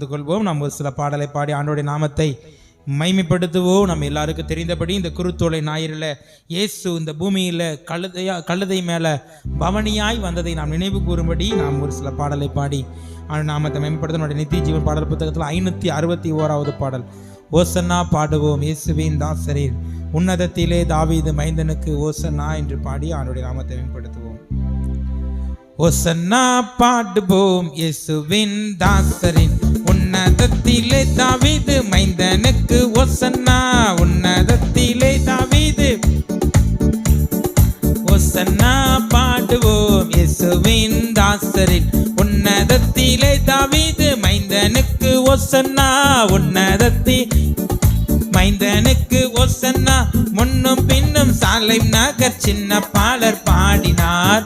பார்த்து கொள்வோம். நாம் ஒரு சில பாடலை பாடி ஆண்டோடைய நாமத்தை மைமைப்படுத்துவோம். நம்ம எல்லாருக்கும் தெரிந்தபடி இந்த குருத்தோலை ஞாயிறில் இயேசு இந்த பூமியில் கழுதை மேலே பவனியாய் வந்ததை நாம் நினைவு கூறும்படி நாம் ஒரு சில பாடலை பாடி நாமத்தை மேம்படுத்த நம்முடைய நித்திய ஜீவன் பாடல் புத்தகத்தில் 561வது பாடல். ஓசன்னா பாடுவோம் இயேசுவின் தாசரீர், உன்னதத்திலே தாவீது மைந்தனுக்கு ஓசன்னா என்று பாடி அவனுடைய நாமத்தை மேம்படுத்துவோம். ஓசன்னா பாடுவோம் இயேசுவின் தாசரின், உன்னதத்திலே தாவீது மைந்தனுக்கு ஓசன்னா, உன்னதத்திலே தாவீது. ஓசன்னா பாடுவோம் இயேசுவின் தாசரின், உன்னதத்திலே தாவீது மைந்தனுக்கு ஓசன்னா, உன்னதத்தில் மைந்தனுக்கு ஓசன்னா. முன்னும் பின்னும் சாலேம் நகர் சின்ன பாலர் பாடினார்,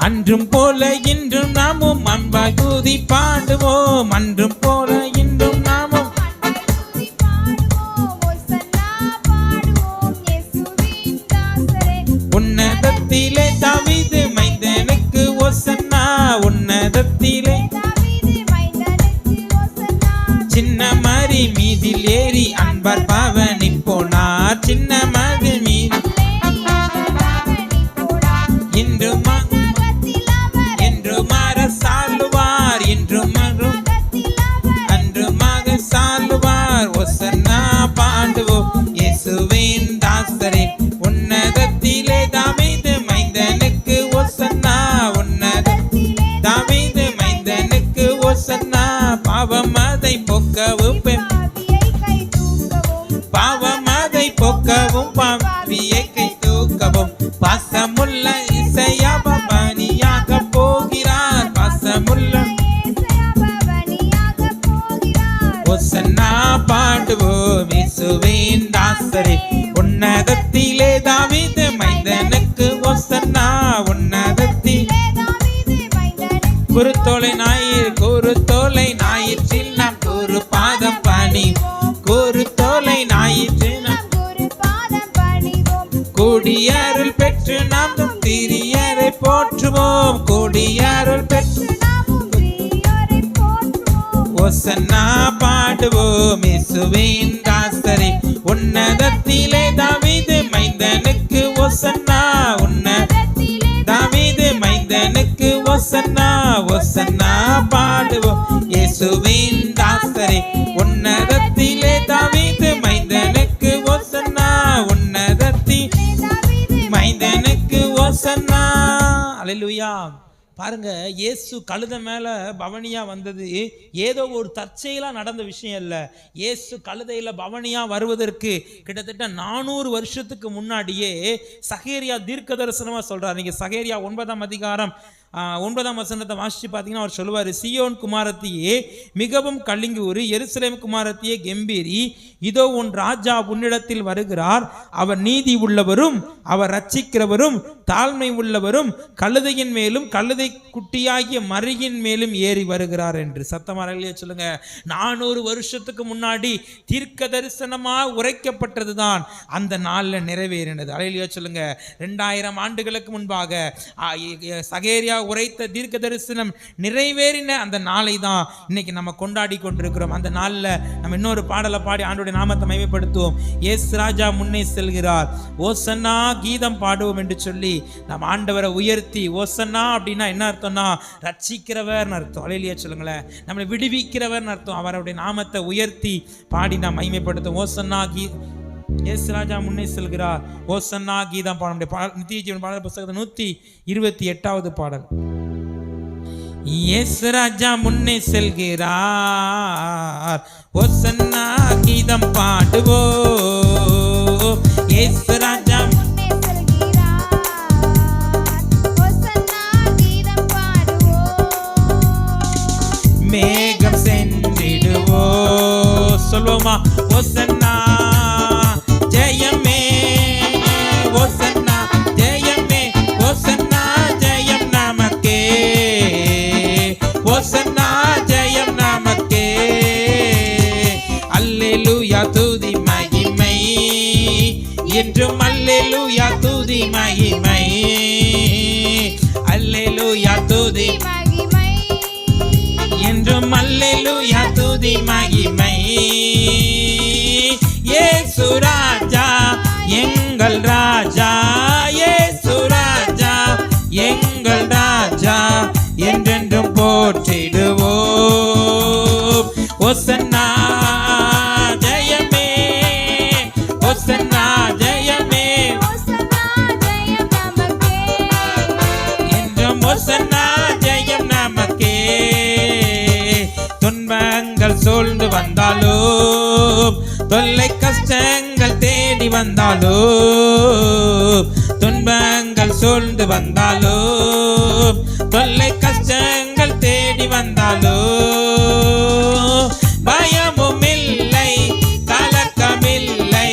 அன்றும் போல இன்றும் நாமும் அன்பாய் துதி பாடுவோம், அன்றும் போல இன்றும் நாமும். உன்னதத்திலே தாவீது மைந்தனுக்கு ஓசன்னா, உன்னதத்திலே சின்ன மரி மீதில் ஏறி அன்பர் பவனி போனார், சின்ன மரி மீது இன்றும் சாலுவார், இன்றும் அன்றுமாக சாலுவார். ஓசன்னா பாடுவோம் இயேசுவின் தாசரே, உன்னதத்திலே தாவீது மைந்தனுக்கு ஓசன்னா, உன்னதத்திலே தாவீது மைந்தனுக்கு ஓசன்னா. பாவம் அதை போக்கவும் பாவம் அதை போக்கவும் பாவியை கை தூக்கவும் பாசமுள்ள இசையா பவனியாக போகிறார், பாசமுள்ள ஓசன்னா பாடுவோம் இயேசுவின் தாசரே, உன்னதத்திலே தாவீது மைந்தனுக்கு ஓசன்னா, உன்னதத்திலே. குருத்தோலை ஞாயிறு குருத்தோலை ஞாயிற்றில் நாம் குரு பாதம் பணி, குருத்தோலை ஞாயிற்றில் நாம் கூடியருள் பெற்று நாம் திரியரை போற்றுவோம், கூடியருள் பெற்று ஓசன்னா பாடுவோம் இயேசுவின் தாசரே, உன்னதத்திலே தாவீது மைந்தனுக்கு ஓசன்னா, உன்னதத்திலே தாவீது மைந்தனுக்கு ஓசன்னா. ஓசன்னா பாடுவோம் இயேசுவின் தாசரே, உன்னதத்திலே தாவீது மைந்தனுக்கு ஓசன்னா, உன்னதத்திலே மைந்தனுக்கு ஓசன்னா. அல்லேலூயா. பாருங்க, இயேசு கழுதை மேலே பவனியா வந்தது ஏதோ ஒரு தற்செயலாக நடந்த விஷயம் இல்லை. இயேசு கழுதையில் பவனியா வருவதற்கு கிட்டத்தட்ட 400 வருஷத்துக்கு முன்னாடியே சகேரியா தீர்க்க தரிசனமாக சொல்கிறார். நீங்கள் சகேரியா 9ஆம் அதிகாரம் 9ஆம் வசனத்தை வாசித்து பார்த்தீங்கன்னா அவர் சொல்லுவார், சியோன் குமாரத்தியே மிகவும் கலிங்கூறு, எருசலேம் குமாரத்தியே கெம்பீரி, இதோ உன் ராஜா உன்னிடத்தில் வருகிறார், அவர் நீதி உள்ளவரும் அவர் ரட்சிக்கிறவரும் தாழ்மை உள்ளவரும் கழுதையின் மேலும் கழுதை குட்டியாகிய மறியின் மேலும் ஏறி வருகிறார் என்று. சத்தமாக சொல்லுங்க. 400 வருஷத்துக்கு முன்னாடி தீர்க்க தரிசனமாக உரைக்கப்பட்டது தான் அந்த நாளில் நிறைவேறினது. அலையிலேயே சொல்லுங்க. 2000 ஆண்டுகளுக்கு முன்பாக சகேரியா உரைத்த தீர்க்க தரிசனம் நிறைவேறின அந்த நாளை தான் இன்னைக்கு நம்ம கொண்டாடி கொண்டிருக்கிறோம். அந்த நாளில் நம்ம இன்னொரு பாடலை பாடி ஆண்டோடைய நாமத்தை மகிமைப்படுத்துவோம். இயேசு ராஜா முன்னே செல்கிறார், ஓசன்னா கீதம் பாடுவோம் என்று சொல்லி நம்ம ஆண்டவரை உயர்த்தி, ஓசன்னா அப்படின்னா என்ன அர்த்தம்னா ரட்சிக்கிறவர் அர்த்தம். அலையிலேயே சொல்லுங்களேன். நம்மளை விடுவிக்கிறவர் அர்த்தம். அவருடைய நாமத்தை உயர்த்தி பாடி நாம் மகிமைப்படுத்தும். ஓசன்னா இயேசு ராஜா முன்னே செல்கிறார், ஓசன்னா கீதம் பாட. நித்திய ஜீவன் பாடல் புத்தகத்தில் 128வது பாடல். இயேசு ராஜா முன்னே செல்கிறார், ஓசன்னா கீதம் பாடுவோ. இயேசு ராஜா மேகம் சென்றிடுவோ. சொல்வோமா? ஓசன்னா ஜெயமே, ஓசன்னா ஜெயமே, ஓசன்னா ஜெயம் நமக்கே, ஓசன்னா ஜெயம் நமக்கே. அல்லேலூயா துதி மகிமை என்றும், அல்லேலூயா துதி மகிமை, அல்லேலூயா துதி மகிமை. அல்லேலூயா துதி மகிமை. இயேசு ராஜா எங்கள் ராஜா, இயேசு ராஜா எங்கள் ராஜா, என்றென்றும் போற்றிடுவோம். ஓசன்னா ஜெயமே, ஓசன்னா ஜெயமே, என்றும் ஓசன்னா ஜெயம் நமக்கே. துன்பங்கள் சூழ்ந்து வந்தாலும், தொல்லை கஷ்டங்கள் தேடி வந்தாலும், துன்பங்கள் சூழ்ந்து வந்தாலும், தொல்லை கஷ்டங்கள் தேடி வந்தாலும், பயமும் இல்லை கலக்கமில்லை,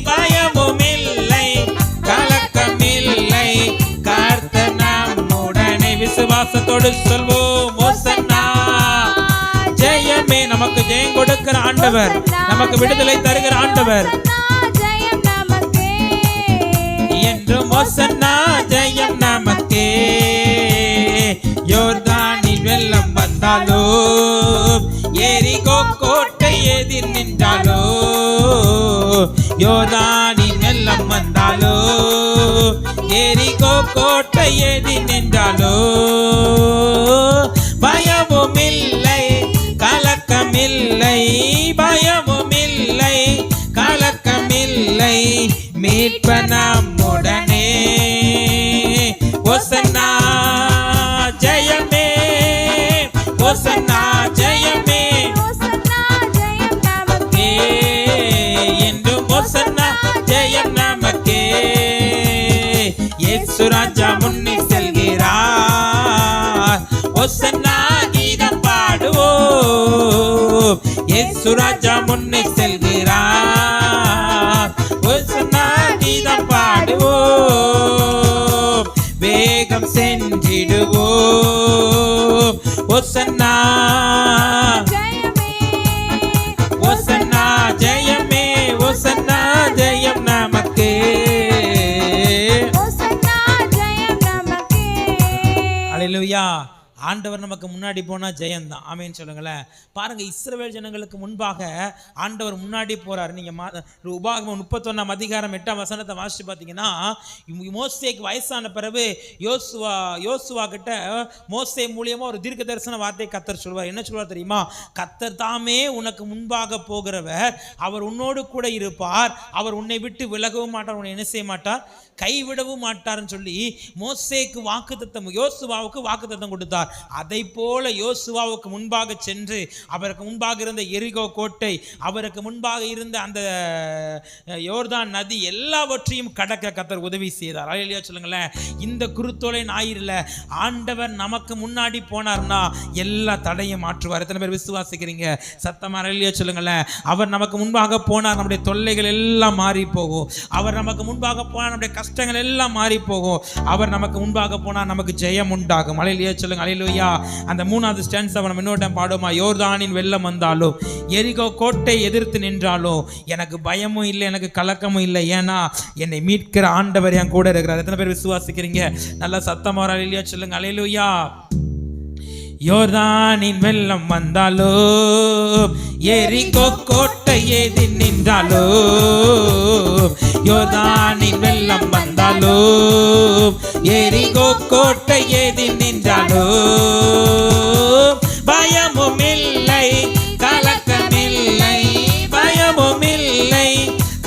பயமும் இல்லை கலக்கமில்லை, கர்த்தர் நம்முடனே. விசுவாசத்தோடு சொல்வோம் ஓசன்னா ஜெயமே. நமக்கு ஜெயம் கொடுக்கிற ஆண்டவர், நமக்கு விடுதலை தருகிற ஆண்டவர், என்றும் ஓசன்னா ஜெயம் நமக்கே. யோர்தானில் வெள்ளம் வந்தாலும், எரிகோ கோட்டை எதிர் நின்றாலும், யோர்தானில் வெள்ளம் வந்தாலும், எரிகோ கோட்டை எதிர் நின்றாலும், பயமும் இல்லை கலக்கமில்லை, பயமும் இல்லை கலக்கமில்லை, மீட்ப நம்முடனே. ஓசன்னா ஜெயமே, ஓசன்னா ஜெயமே, என்றும் ஓசன்னா ஜெயம் நமக்கே. இயேசு ராஜா முன்னே செல்கிறார், ஓசன்னா கீதம் பாடுவோம். இயேசு ராஜா முன்னே செல்கிறார், ஓசன்னா கீதம் பாடுவோம். வேகம் சென்றிடுவோம், ஓசன்னா ஓசன்னா ஜெயமே, ஓசன்னா ஜெயம் நமக்கே. அல்லேலூயா. ஆண்டவர் நமக்கு முன்னாடி போனா ஜெயந்தான். ஆமேன்னு சொல்லுங்களேன். பாருங்க, இஸ்ரவேல் ஜனங்களுக்கு முன்பாக ஆண்டவர் முன்னாடி போறாரு. நீங்க உபாகமம் 31 அதிகாரம் 8 வசனத்தை வாசிச்சு பார்த்தீங்கன்னா, மோசேக்கு வயசான பிறகு யோசுவா கிட்ட மோசே மூலியமா ஒரு தீர்க்க தரிசன வார்த்தை கர்த்தர் சொல்வார். என்ன சொல்வார் தெரியுமா? கர்த்தர் தாமே உனக்கு முன்பாக போகிறவர், அவர் உன்னோடு கூட இருப்பார், அவர் உன்னை விட்டு விலகவும் மாட்டார், உன்னை என்ன செய்ய மாட்டார், கைவிடவும் மாட்டார்னு சொல்லி மோசேக்கு வாக்குத்தத்தம், யோசுவாவுக்கு வாக்குத்தத்தம் கொடுத்தார். அதை போல யோசுவாவுக்கு முன்பாக சென்று, அவருக்கு முன்பாக இருந்த எரிகோ கோட்டை, அவருக்கு முன்பாக இருந்த அந்த யோர்தான் நதி எல்லாவற்றையும் கடக்க கர்த்தர் உதவி செய்தார். அல்லேலூயா சொல்லுங்களேன். இந்த குருத்தோலை ஞாயிறுல ஆண்டவர் நமக்கு முன்னாடி போனார்னா எல்லா தடையும் மாற்றுவார். எத்தனை பேர் விசுவாசிக்கிறீங்க? சத்தமா அல்லேலூயா சொல்லுங்களேன். அவர் நமக்கு முன்பாக போனார், நம்முடைய தொல்லைகள் எல்லாம் மாறி போகும். அவர் நமக்கு முன்பாக போனார், நம்முடைய கஷ்டங்கள் எல்லாம் மாறி போகும். அவர் நமக்கு முன்பாக போனார், நமக்கு ஜெயம் உண்டாகும். அல்லேலூயா சொல்லுங்க. அல்லேலூயா. அந்த 3வது ஸ்டான்ஸாவை நம்ம இன்னொரு டைம் பாடுமா? யோர்தானின் வெள்ளம் வந்தாலும், எரிகோ கோட்டை எதிர்த்து நின்றாலும் எனக்கு பயமும் இல்லை, எனக்கு கலக்கமும் இல்லை. ஏன்னா என்னை மீட்கிற ஆண்டவர் என் கூட இருக்கிறார். எத்தனை பேர் விசுவாசிக்கிறீங்க? நல்லா சத்தமா அல்லேலூயா சொல்லுங்க. அல்லேலூயா. யோர்தானின் வெள்ளம் வந்தாலும், எரிகோ கோட்டை எதிர் நின்றாலும், யோர்தானின் வெள்ளம் வந்தாலும், எரிகோ கோட்டை எதிர் நின்றாலும், பயமும் இல்லை கலக்கமில்லை, பயமும் இல்லை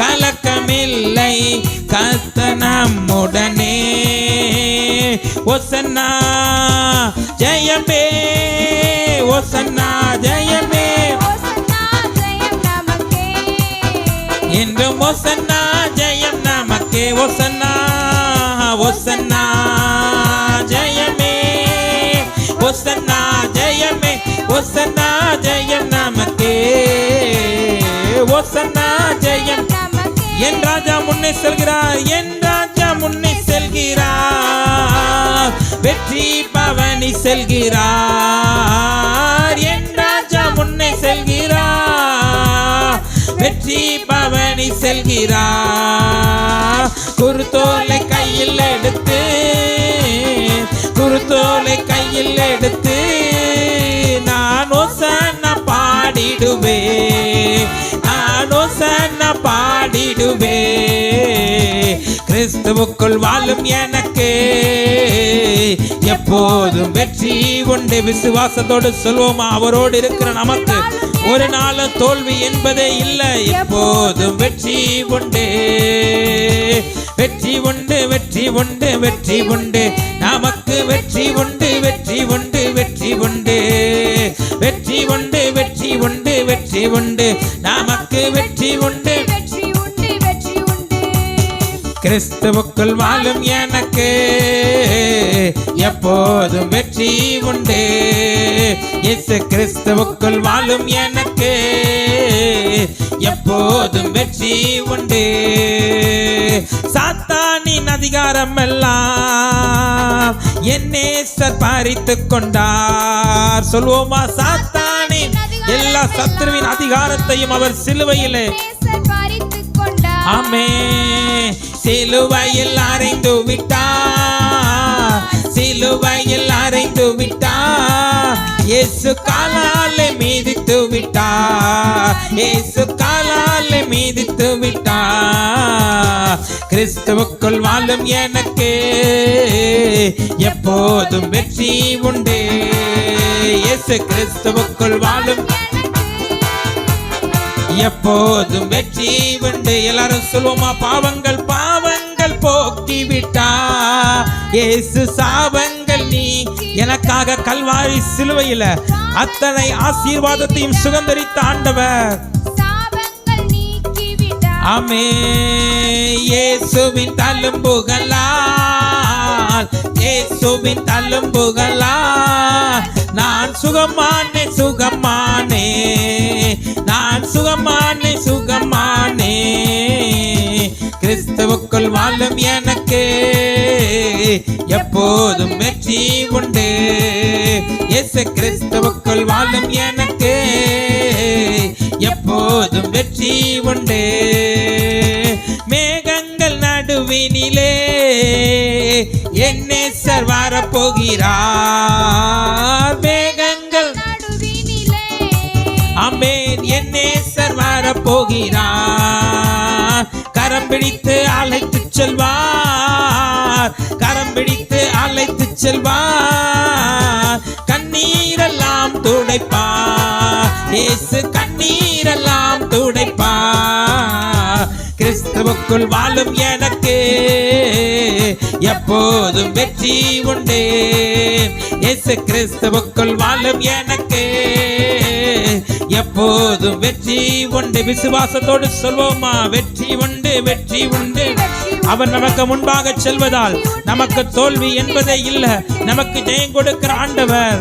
கலக்கமில்லை, கர்த்தர் நம்முடனே. ஓசன்னா ஜெயமே, ஓசன்னா ஜெயமே, என்றும் ஓசன்னா ஜெயம் நமக்கே. ஓசன்னா ஓசன்னா ஜெயமே, ஓசன்னா ஜெயமே, ஓசன்னா ஜெயம் நமக்கே. ஓசன்னா ஜெயம். என் ராஜா முன்னே செல்கிறார், என் ராஜா முன்னே செல்கிறார், வெற்றி பவனி செல்கிறார். என் ராஜா முன்னே செல்கிறார், வெற்றி பவனி செல்கிறார். குருத்தோலை கையில் எடுத்து, குருத்தோலை கையில் எடுத்து நான் ஓசன்னா கிறிஸ்துவுக்குள் வாழும் எனக்கு எப்போதும் வெற்றி உண்டு. விசுவாசத்தோடு சொல்வோமா, அவரோடு இருக்கிற நமக்கு ஒரு நாளும் தோல்வி என்பதே இல்லை. எப்போதும் வெற்றி உண்டு, வெற்றி உண்டு, வெற்றி உண்டு, வெற்றி உண்டு. நமக்கு வெற்றி உண்டு, வெற்றி உண்டு, வெற்றி உண்டு, வெற்றி உண்டு, வெற்றி உண்டு, வெற்றி உண்டு. நமக்கு வெற்றி உண்டு, வெற்றி உண்டு, வெற்றி உண்டு. கிறிஸ்துவுக்குள் வாழும் எனக்கு எப்போதும் வெற்றி உண்டு. இயேசு கிறிஸ்துவுக்குள் வாழும் எனக்கு எப்போதும் வெற்றி உண்டு. சாத்தானின் அதிகாரம் எல்லாம் என் நேசர் பறித்துக் கொண்டார். சொல்வோமா, சாத்தானின் எல்லா சத்துருவின் அதிகாரத்தையும் அவர் சிலுவையிலே ஆமென் சிலுவையில் அறைந்து விட்டார், சிலுவையில் அறைந்து விட்டார். இயேசு காலாலே மீதித்து விட்டார், இயேசு காலாலே மீதித்து விட்டார். கிறிஸ்துவுக்குள் வாழும் எனக்கு எப்போதும் வெற்றி உண்டு. இயேசு கிறிஸ்துவுக்குள் வாழும் எப்போதும் வெற்றி உண்டு. எல்லாரும் சொல்லுவோமா, பாவங்கள் பாவங்கள் போக்கிவிட்டா இயேசு சாபங்கள் நீ எனக்காக கல்வாரி சிலுவையில அத்தனை ஆசீர்வாதத்தையும் சுகந்தரித்த ஆண்டவர். ஆமென். இயேசுவின் தழும்புகளால், இயேசுவின் தழும்புகளால் நான் சுகமானே, சுகமானே, நான் சுகமானே, சுகமானே. கிறிஸ்துவுக்குள் வாழும் எனக்கு எப்போதும் வெற்றி உண்டு. இயேசு கிறிஸ்துவுக்குள் வாழும் எனக்கு எப்போதும் வெற்றி உண்டு. மேகங்கள் நடுவினிலே என் நேசர் வரப்போகிறார். மேகங்கள் ஆமென் என் நேசர் வரப்போகிறார். கரம் பிடித்து அழைத்து செல்வார், கரம் பிடித்து அழைத்து செல்வார். கண்ணீரெல்லாம் துடைப்பார், இயேசு கண்ணீரெல்லாம் துடைப்பார். கிறிஸ்துவுக்குள் வாழும் எனக்கு எப்போதும் வெற்றி உண்டு. இயேசு கிறிஸ்துவுக்குள் வாழும் எனக்கு எப்போதும் வெற்றி உண்டு. விசுவாசத்தோடு சொல்வோமா, வெற்றி உண்டு, வெற்றி உண்டு. அவர் நமக்கு முன்பாக செல்வதால் நமக்கு தோல்வி என்பதே இல்லை. நமக்கு ஜெயம் கொடுக்கிற ஆண்டவர்.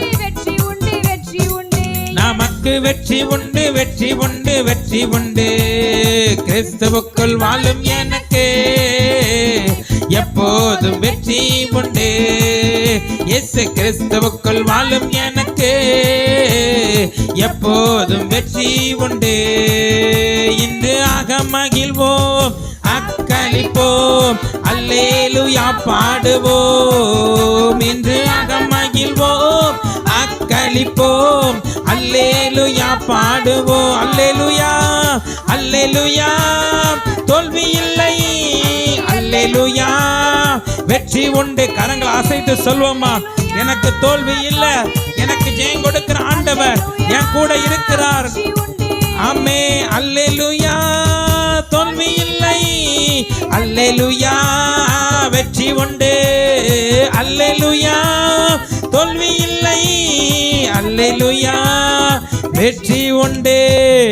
நமக்கு வெற்றி உண்டு, வெற்றி உண்டு, வெற்றி உண்டு. கிறிஸ்துவுக்குள் வாழும் எனக்கு எப்போதும் வெற்றி உண்டு. இயேசு கிறிஸ்துவுக்குள் வாழும் எனக்கு எப்போதும் வெற்றி உண்டு. இன்று மகிழ்வோம், அக்களிப்போம், அல்லேலூயா பாடுவோம். இன்று மகிழ்வோம், அக்களிப்போம், அல்லேலூயா பாடுவோம். அல்லேலூயா, அல்லேலூயா, தோல்வி இல்லை. அல்லேலூயா, வெற்றி உண்டு. கரங்களை அசைத்து சொல்வோமா, எனக்கு தோல்வி இல்லை, எனக்கு ஜெயம் கொடுக்கிற ஆண்டவர் என் கூட இருக்கிறார். ஆமே, அல்லேலூயா, தோல்வி இல்லை. அல்லேலூயா, வெற்றி உண்டு. அல்லேலூயா, தோல்வி இல்லை. அல்லேலூயா, வெற்றி உண்டு.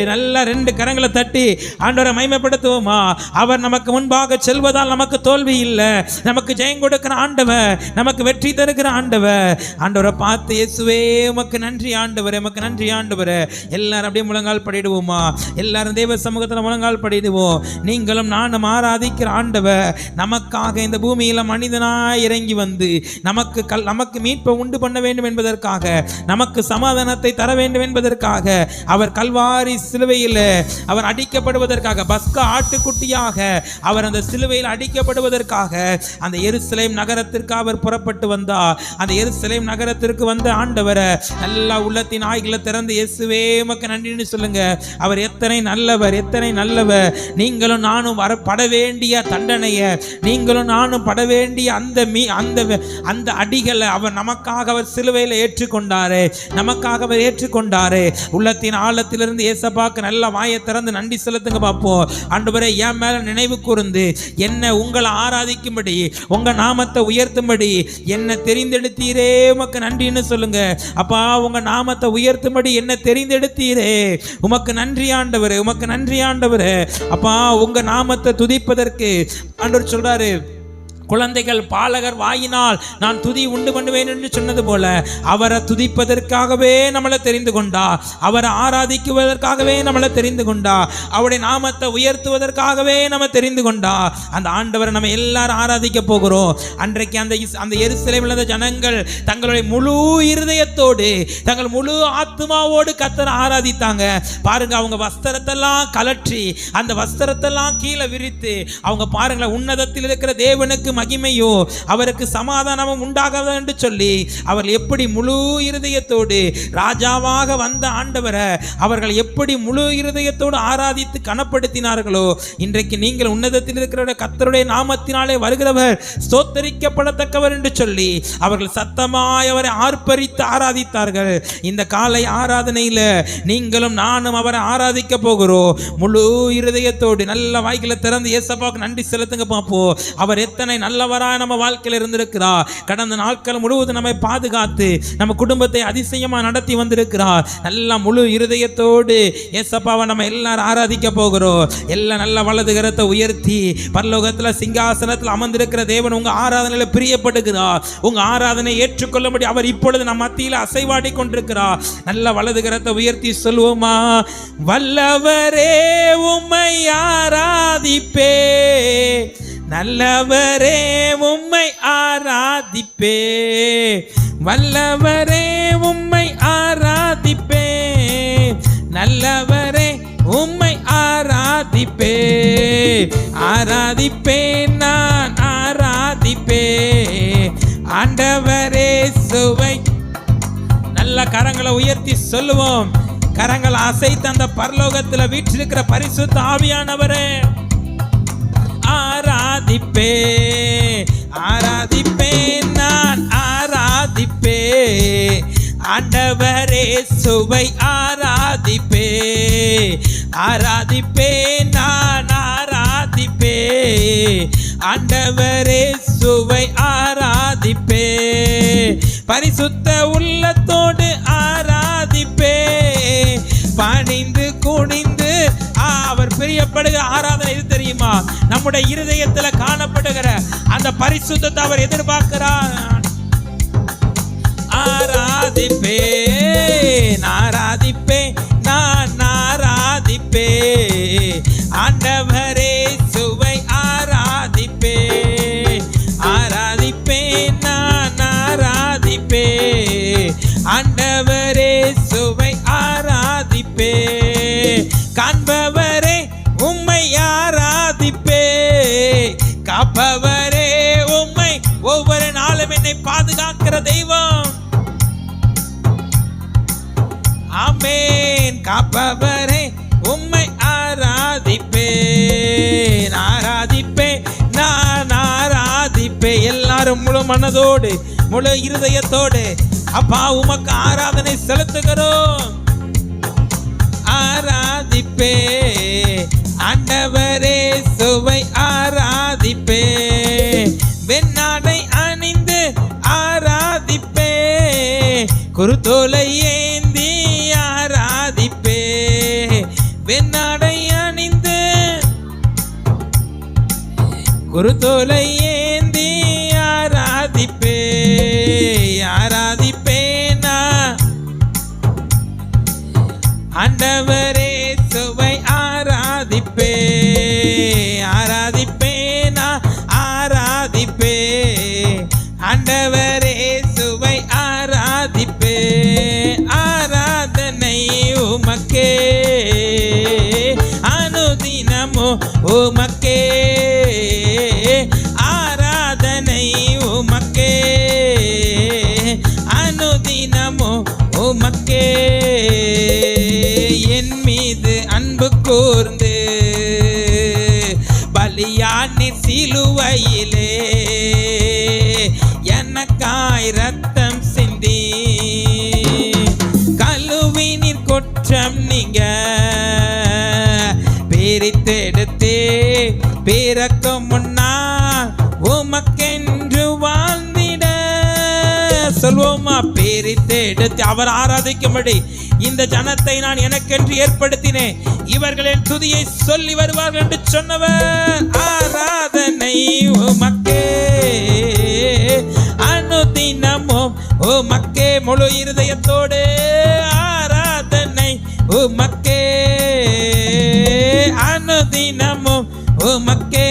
நல்ல ரெண்டு கரங்களை தட்டி ஆண்டவரை மகிமைப்படுத்துவோமா. அவர் நமக்கு முன்பாக செல்வதால் நமக்கு தோல்வி இல்லை. நமக்கு ஜெயம் கொடுக்கிற ஆண்டவர், நமக்கு வெற்றி தருகிற ஆண்டவர். ஆண்டவரை பார்த்து, இயேசுவே உமக்கு நன்றி ஆண்டவரே, உமக்கு நன்றி ஆண்டவரே. எல்லாரும் அப்படியே முழங்கால் படிடுவோமா. எல்லாரும் தேவ சமூகத்தில் முழங்கால் படிடுவோம். நீங்களும் நானும் ஆராதிக்கிற ஆண்டவர் நமக்காக இந்த பூமியில மனிதனாய் இறங்கி வந்து நமக்கு மீட்பை உண்டு பண்ண வேண்டும் என்பதற்காக, நமக்கு சமாதானத்தை தர வேண்டும் என்பதற்காக நமக்காக அவர் கல்வாரி சிலுவையில் அவர் அடிக்கப்படுவதற்காக, பஸ்கா ஆட்டுக்குட்டியாக அவர் அந்த சிலுவையில் அடிக்கப்படுவதற்காக அந்த எருசலேம் நகரத்திற்கு அவர் புறப்பட்டு வந்தார். அந்த எருசலேம் நகரத்திற்கு வந்த ஆண்டவரை எல்லா உள்ளத்தின் ஆய்களை திறந்து இயேசுவே உமக்கு நன்றின்னு சொல்லுங்க. அவர் எத்தனை நல்லவர், எத்தனை நல்லவர். நீங்களும் நானும் பட வேண்டிய தண்டனையை, நீங்களும் நானும் பட வேண்டிய அந்த அடிகளை அவர் நமக்காக அவர் சிலுவையில் ஏற்றுக்கொண்டாரு, நமக்காக அவர் ஏற்றுக்கொண்டாரு. உள்ளத்தின் ஆழத்திலிருந்து ஏசப்பாக்கு நல்ல வாயை திறந்து நன்றி செலுத்துங்க பார்ப்போம். ஆண்டவரே, என் மேல நினைவு கூர்ந்து என்ன உங்களை ஆராதிக்கும்படி, உங்க நாமத்தை உயர்த்தும்படி என்ன தெரிந்தெடுத்தீரே உமக்கு நன்றின்னு சொல்லுங்க. அப்பா, உங்க நாமத்தை உயர்த்தும்படி என்ன தெரிந்தெடுத்தீரே உமக்கு நன்றி ஆண்டவரே, உமக்கு நன்றி ஆண்டவரே. அப்பா, உங்க நாமத்தை துதிப்பதற்கு ஆண்டவர் சொல்றாரு, குழந்தைகள் பாலகர் வாயினால் நான் துதி உண்டு பண்ணுவேன் என்று சொன்னது போல அவரை துதிப்பதற்காகவே நம்மளை தெரிந்து கொண்டா, அவரை ஆராதிக்குவதற்காகவே நம்மளை தெரிந்து கொண்டா, அவருடைய நாமத்தை உயர்த்துவதற்காகவே நம்ம தெரிந்து கொண்டா. அந்த ஆண்டவரை நம்ம எல்லாரும் ஆராதிக்க போகிறோம். அன்றைக்கு அந்த எருசலேமில் இருந்த ஜனங்கள் தங்களுடைய முழு இருதயத்தோடு, தங்கள் முழு ஆத்மாவோடு கர்த்தரை ஆராதித்தாங்க. பாருங்க, அவங்க வஸ்திரத்தெல்லாம் கலற்றி, அந்த வஸ்திரத்தெல்லாம் கீழே விரித்து, அவங்க பாருங்களேன், உன்னதத்தில் இருக்கிற தேவனுக்கு மகிமையோ அவருக்கு சமாதானமும் உண்டாகாது என்று சொல்லி அவர் எப்படி முழு இருதயத்தோடு ராஜாவாக வந்த ஆண்டவரை அவர்கள் எப்படி முழு இருதயத்தோடு ஆராதித்து கனப்படுத்தினார்களோ, இன்றைக்கு நீங்கள் உன்னதத்தில் இருக்கிற கர்த்தருடைய நாமத்தினாலே வருகிறவர் ஸ்தோத்தரிக்கப்படத்தக்கவர் என்று சொல்லி அவர்கள் சத்தமாய் அவரை ஆர்ப்பரித்து ஆராதித்தார்கள். இந்த காலை ஆராதனையில் நீங்களும் நானும் அவரை ஆராதிக்க போகிறோம். முழு இருதயத்தோடு நல்ல வாய்களை திறந்து இயேசுவுக்கு நன்றி செலுத்துங்க பார்ப்போம். அவர் எத்தனை நல்லவராய் நம்ம வாழ்க்கையில் இருந்திருக்கிறார். கடந்த நாட்கள் முழுவதும் நம்மை பாதுகாத்து நம்ம குடும்பத்தை அதிசயமா நடத்தி வந்திருக்கிறார். நல்லா முழு இருதயத்தோடு இயேசுவை நம்ம எல்லாரும் ஆராதிக்க போகிறோம். எல்லாம் நல்ல வலது கரத்தை உயர்த்தி, பரலோகத்தில் சிங்காசனத்தில் அமர்ந்திருக்கிற தேவன் உங்க ஆராதனையில பிரியப்படுகிறார். உங்க ஆராதனை ஏற்றுக்கொள்ளும்படி அவர் இப்பொழுது நம்ம மத்தியில் அசைவாடி கொண்டிருக்கிறார். நல்ல வலது கரத்தை உயர்த்தி சொல்லுவோமா, வல்லவரே உம்மை ஆராதிப்பே, நல்லவரே உம்மை ஆராதிப்பே, வல்லவரே உம்மை ஆராதிப்பே, நல்லவரே உம்மை ஆராதிப்பே, ஆராதிப்பே நான் ஆராதிப்பே, ஆண்டவரே சுவை. நல்ல கரங்களை உயர்த்தி சொல்லுவோம். கரங்களை அசைத்து அந்த பரலோகத்தில் வீற்றிருக்கிற பரிசுத்த ஆவியானவரே ஆராதிப்பே, ஆராதிப்பே நான் ஆராதிப்பே, ஆண்டவரே சுவை ஆராதிப்பே, ஆராதிப்பே நான் ஆராதிப்பே, ஆண்டவரே சுவை ஆராதிப்பே, பரிசுத்த உள்ளத்தோடு ஆராதிப்பே, பணிந்து குனிந்து. அவர் பிரியப்படுகிற ஆராதனை இது தெரியுமா? நம்முடைய இருதயத்தில் காணப்படுகிற அந்த பரிசுத்தத்தை அவர் எதிர்பார்க்கிறார். ஆராதிப்பே, ஆராதிப்பே நான் ஆராதிப்பே, ஆண்டவரே சுவை ஆராதிப்பே, ஆராதிப்பே நான் ஆராதிப்பே, ஆண்டவரே சுவை ஆராதிப்பே, காண்பவரே உம்மை ஆராதிப்பே, காப்பவரே உம்மை ஒவ்வொரு நாளும் என்னை பாதுகாக்கிற தெய்வம். ஆமென். காப்பவரே உம்மை ஆராதிப்பே, ஆராதிப்பே நான் ஆராதிப்பே. எல்லாரும் முழு மனதோடு முழு இருதயத்தோடு அப்பா உமக்கு ஆராதனை செலுத்துகிறோம். ஆராதிப்பே, ஆண்டவரே சுவை ஆராதிப்பே, வெண்ணாடை அணிந்து ஆராதிப்பே, குருத்தோலை ஏந்தி ஆராதிப்பே, வெண்ணாடை அணிந்து குருத்தோலை ஏந்தி ஆராதிப்பே, ஆராதிப்பே நான் ஆண்டவரே சுவை ஆராதிப்பே, ஆராதிப்பே நான் ஆராதிப்பே, ஆண்டவரே சுவை ஆராதிப்பே, ஆராதனை உமக்கே அனுதினமோ உமக்கே ஆராதனை உமக்கே அனுதினமோ உமக்கே என் மீது அன்பு கூர்ந்து பலியானி சிலுவையிலே எனக்காய் ரத்தம் சிந்தி கழுவினின் குற்றம் நீங்க பிரித்தெடுத்தே பிறக்கும் முன்னால் உமக்கென்று வாழ்ந்திட சொல்வோமா. பிரித்தெடுத்து அவர் ஆராதிக்கும்படி இந்த ஜனத்தை நான் எனக்கென்று ஏற்படுத்தினேன், இவர்கள் என் துதியை சொல்லி வருவார்கள் என்று சொன்னவர். ஆராதனை உமக்கே அனுதினமும் உமக்கே முழு இருதயத்தோடு ஆராதனை உமக்கே அனுதினமும் உமக்கே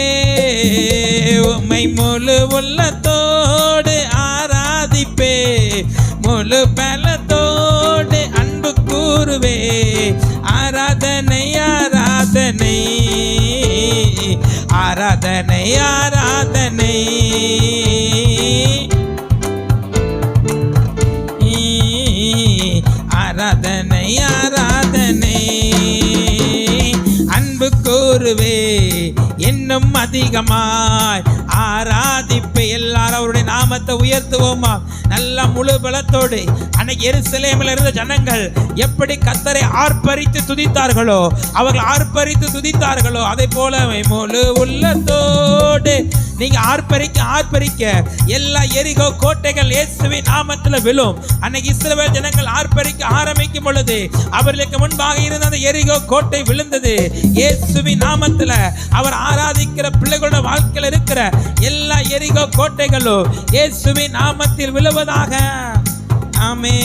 உம்மை முழு உள்ளத்தோடு ஆராதிப்பே முழு பலத்தோடு அன்பு கூறுவே. ஆராதனை ஆராதனை ஆராதனை ஆராதனை ஆராதனை ஆராதனை அன்பு கூறுவே இன்னும் அதிகமாய் ஆராதிப்பை. எல்லாரும் அவருடைய நாமத்தை உயர்த்துவோமா நல்ல முழு பலத்தோடு. அன்னைக்கு எருசலேமில் இருந்த ஜனங்கள் எப்படி கர்த்தரை ஆர்ப்பரித்து துதித்தார்களோ, அவர்கள் ஆர்ப்பரித்து துதித்தார்களோ, அதை போல முழு உள்ளத்தோடு நீங்க ஆர்ப்பரிக்க எல்லா எரிகோ கோட்டைகள் இயேசுவின் நாமத்தில் விழும். அன்னைக்கு இஸ்ரவேல் ஜனங்கள் ஆர்ப்பரிக்க ஆரம்பிக்கும் பொழுது அவர்களுக்கு முன்பாக இருந்த அந்த எரிகோ கோட்டை விழுந்தது. இயேசுவின் நாமத்தில் அவர் ஆராதிக்கிற பிள்ளைகளோட வாழ்க்கையில் இருக்கிற எல்லா எரிகோ கோட்டைகளும் இயேசுவின் நாமத்தில் விழுவதாக. ஆமே.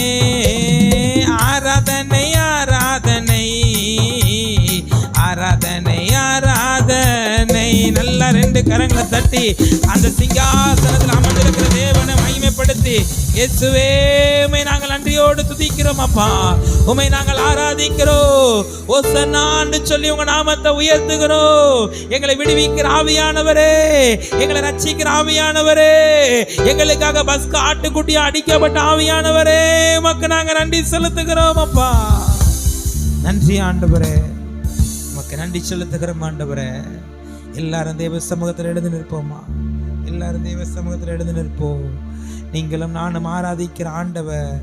ஆராதனை ஆராதனை ஆராதனை ஆராதனை. நல்லா ரெண்டு கரங்களை தட்டி அந்த சிங்காசனத்தில் அமர்ந்திருக்கிற தேவனை மகிமைப்படுத்தி இயேசுவே உம்மை நாங்கள் நன்றியோடு துதிக்கிறோம் அப்பா, உம்மை நாங்கள் ஆராதிக்கிறோம். ஓசன்னான்னு சொல்லி உங்க நாமத்தை உயர்த்துகிறோம். எங்களை விடுவிக்கிற ஆவியானவரே, எங்களை ரட்சிக்கிற ஆவியானவரே, எங்களுக்காக பஸ்கு ஆட்டுக்குட்டியா அடிக்கப்பட்ட ஆவியானவரே, உமக்கு நாங்கள் நன்றி செலுத்துகிறோம் அப்பா. நன்றி ஆண்டவரே, உமக்கு நன்றி செலுத்துகிறோம் ஆண்டவரே. எல்லாரும் தேவ சமூகத்தில் எழுந்து நிற்போமா, எல்லாரும் தேவ சமூகத்தில் எழுந்து நிற்போம். நீங்களும் நானும் ஆராதிக்கிற ஆண்டவர்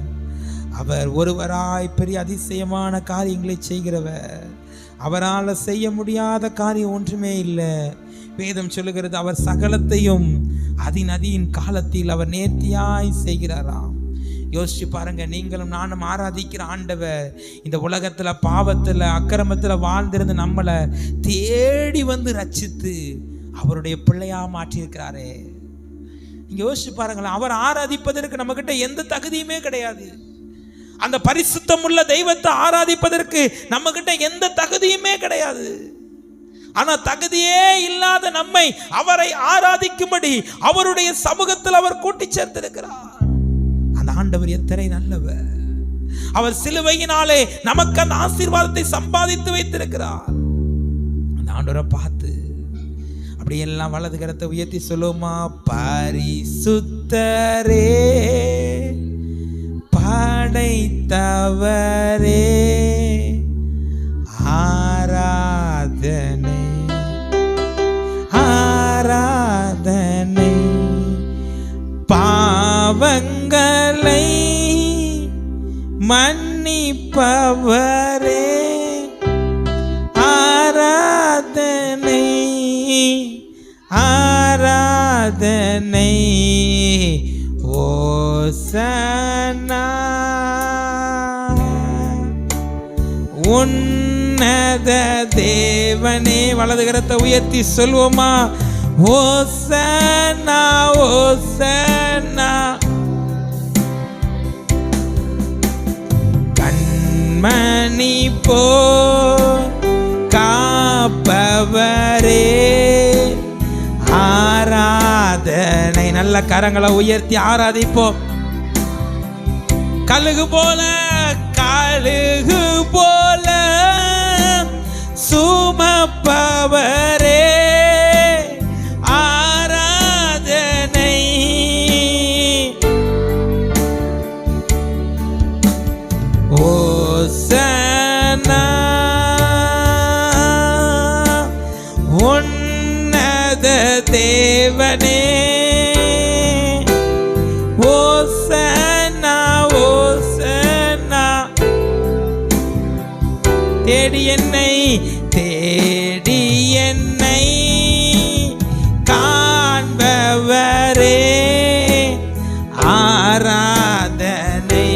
அவர் ஒருவராய் பெரிய அதிசயமான காரியங்களை செய்கிறவர். அவரால் செய்ய முடியாத காரியம் ஒன்றுமே இல்லை. வேதம் சொல்லுகிறது அவர் சகலத்தையும் அதின் காலத்தில் அவர் நேர்த்தியாய் செய்கிறாராம். யோசிச்சு பாருங்க, நீங்களும் நானும் ஆராதிக்கிற ஆண்டவர் இந்த உலகத்துல பாவத்துல அக்கிரமத்துல வாழ்ந்திருந்து நம்மளை தேடி வந்து ரட்சித்து அவருடைய பிள்ளையா மாற்றியிருக்கிறாரே. நீங்க யோசிச்சு பாருங்களேன், அவர் ஆராதிப்பதற்கு நம்ம கிட்ட எந்த தகுதியுமே கிடையாது. அந்த பரிசுத்தம் உள்ள தெய்வத்தை ஆராதிப்பதற்கு நம்ம கிட்ட எந்த தகுதியுமே கிடையாது. ஆனா தகுதியே இல்லாத நம்மை அவரை ஆராதிக்கும்படி அவருடைய சமூகத்தில் அவர் கூட்டி சேர்த்திருக்கிறார். அந்த ஆண்டவர் எத்தனை நல்லவர். அவர் சிலுவையினாலே நமக்கு அந்த ஆசீர்வாதத்தை சம்பாதித்து வைத்திருக்கிறார். அந்த ஆண்டவரை பார்த்து அப்படியெல்லாம் வலது கரத்தை உயர்த்தி சொல்லுமா, பரிசுத்தரே படைத்தவரே ஆராதனை ஆராதனை. பாவங்களை மன்னிப்பவரே ஆராதனை ஆராதனை. ஓசன்னா உன்னத தேவனே. வலது கரத்தை உயர்த்தி சொல்வோமா, ஓசன்னா ஓசன்னா. கண்மணி போ காப்பவரே ஆராதனை. நல்ல கரங்களை உயர்த்தி ஆராதிப்போம். கழுகு போல கழுகு போல ஓசன்னா உன்னத தேவனே, ஓசன்னா ஓசன்னா. தேடி என்னை காண்பவரே, ஆராதனை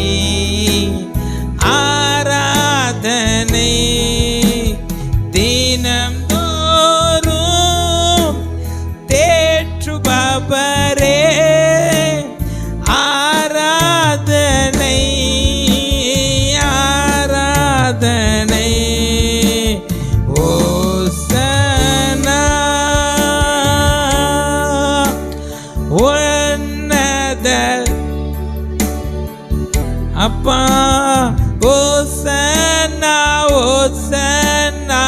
ஆராதனை. தினம் தோறும் தேற்றுபவரே, ஆராதனை ஆராதனை. ஓசன்னா உன்னத அப்பா, ஓசன்னா ஓசன்னா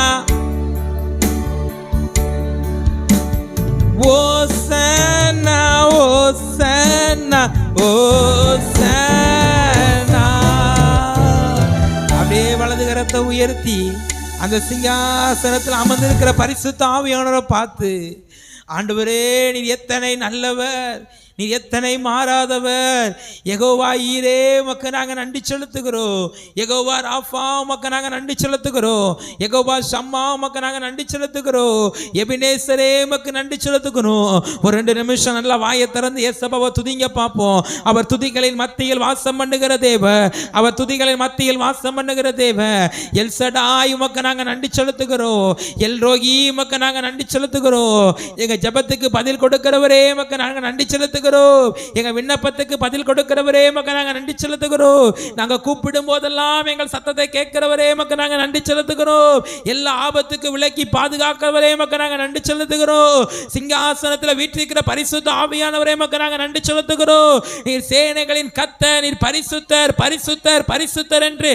ஓசன்னா ஓசன்னா ஓசன்னா. அப்படியே வலது கரத்தை உயர்த்தி அந்த சிங்காசனத்தில் அமர்ந்திருக்கிற பரிசுத்த ஆவியானவரை பார்த்து, ஆண்டவரே நீர் எத்தனை நல்லவர், நீர் எத்தனை மாறாதவர். யெகோவா ஈரே உமக்கு நாங்கள் நன்றி செலுத்துகிறோம். யெகோவா ராஃபா உமக்கு நாங்கள் நன்றி செலுத்துகிறோம். யெகோவா ஷம்மா உமக்கு நாங்கள் நன்றி செலுத்துகிறோம். எபினேசரே உமக்கு நன்றி செலுத்துகிறோம். ஒரு 2 நிமிஷம் நல்லா வாயை திறந்து இயேசுவை துதிங்க பார்ப்போம். அவர் துதிகளின் மத்தியில் வாசம் பண்ணுகிற தேவ, அவர் துதிகளின் மத்தியில் வாசம் பண்ணுகிற தேவ. எல் சடாய் உமக்கு நாங்கள் நன்றி செலுத்துகிறோம். எல் ரோகி உமக்கு நாங்கள் நன்றி செலுத்துகிறோம். எங்க ஜெபத்துக்கு பதில் கொடுக்கிறவரே உமக்கு நாங்கள் நன்றி செலுத்துகிறோம். எங்க விண்ணப்பத்துக்கு பதில் கொடுக்கிறவரே உமக்கு நாங்கள் நன்றி செலுத்துகிறோம். நாங்கள் கூப்பிடும் போதெல்லாம் எங்கள் சத்தத்தை கேட்கிறவரே உமக்கு நாங்கள் நன்றி செலுத்துகிறோம். எல்லா ஆபத்துக்கு விலக்கி பாதுகாக்கிறவரே உமக்கு நாங்கள் நன்றி செலுத்துகிறோம். சிங்காசனத்தில் வீற்றிருக்கிற பரிசுத்த ஆவியானவரே உமக்கு நாங்கள் நன்றி செலுத்துகிறோம். நீர் சேனைகளின் கர்த்தர், நீர் பரிசுத்தர் பரிசுத்தர் பரிசுத்தர் என்று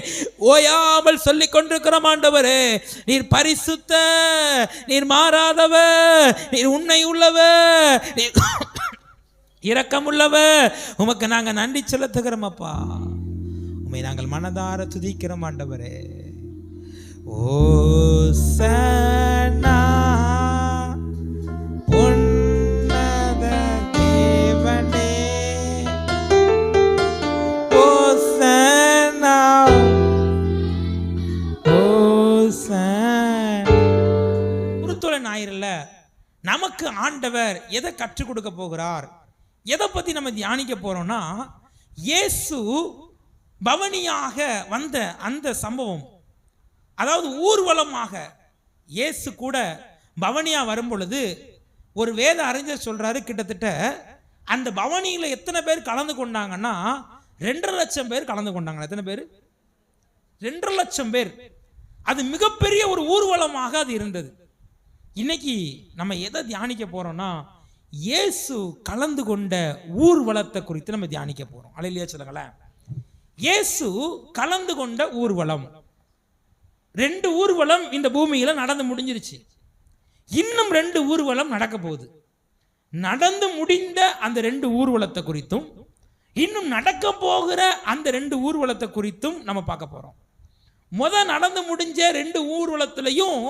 ஓயாமல் சொல்லிக் கொண்டிருக்கிறோம். ஆண்டவரே நீர் பரிசுத்தர், நீர் மாறாதவர், நீர் உண்மை உள்ளவர், நீர் இரக்கமுள்ளவர். உமக்கு நாங்கள் நன்றி செலுத்துகிறோம் அப்பா. உம்மை நாங்கள் மனதார துதிக்கிறோம் ஆண்டவரே. ஓசன்னா உன்னத தேவனே, ஓசன்னா ஓசன்னா. குருத்தோலை ஞாயிறுல நமக்கு ஆண்டவர் எதை கற்றுக் கொடுக்க போகிறார், எதை பத்தி நம்ம தியானிக்க போறோம்னா, இயேசு பவனியாக வந்த அந்த சம்பவம். அதாவது ஊர்வலமாக இயேசு கூட பவனியா வரும் பொழுது ஒரு வேத அறிஞர் சொல்றாரு, கிட்டத்தட்ட அந்த பவனியில எத்தனை பேர் கலந்து கொண்டாங்கன்னா 2.5 லட்சம் பேர் கலந்து கொண்டாங்க. எத்தனை பேர்? 2.5 லட்சம் பேர். அது மிகப்பெரிய ஒரு ஊர்வலமாக அது இருந்தது. இன்னைக்கு நம்ம எதை தியானிக்க போறோம்னா, இயேசு கலந்து கொண்ட ஊர்வலத்தை குறித்து நம்ம தியானிக்க போறோம். அல்லேலூயா சொல்லுங்களேன். இயேசு கலந்து கொண்ட ஊர்வலம். 2 ஊர்வலம் இந்த பூமியில நடந்து முடிஞ்சிருச்சு. இன்னும் 2 ஊர்வலம் நடக்க போகுது. நடந்து முடிந்த அந்த 2 ஊர்வலத்தை குறித்தும் இன்னும் நடக்க போகிற அந்த 2 ஊர்வலத்தை குறித்தும் நம்ம பார்க்க போறோம். நடந்து முடிஞ்ச 2 ஊர்வலத்திலையும்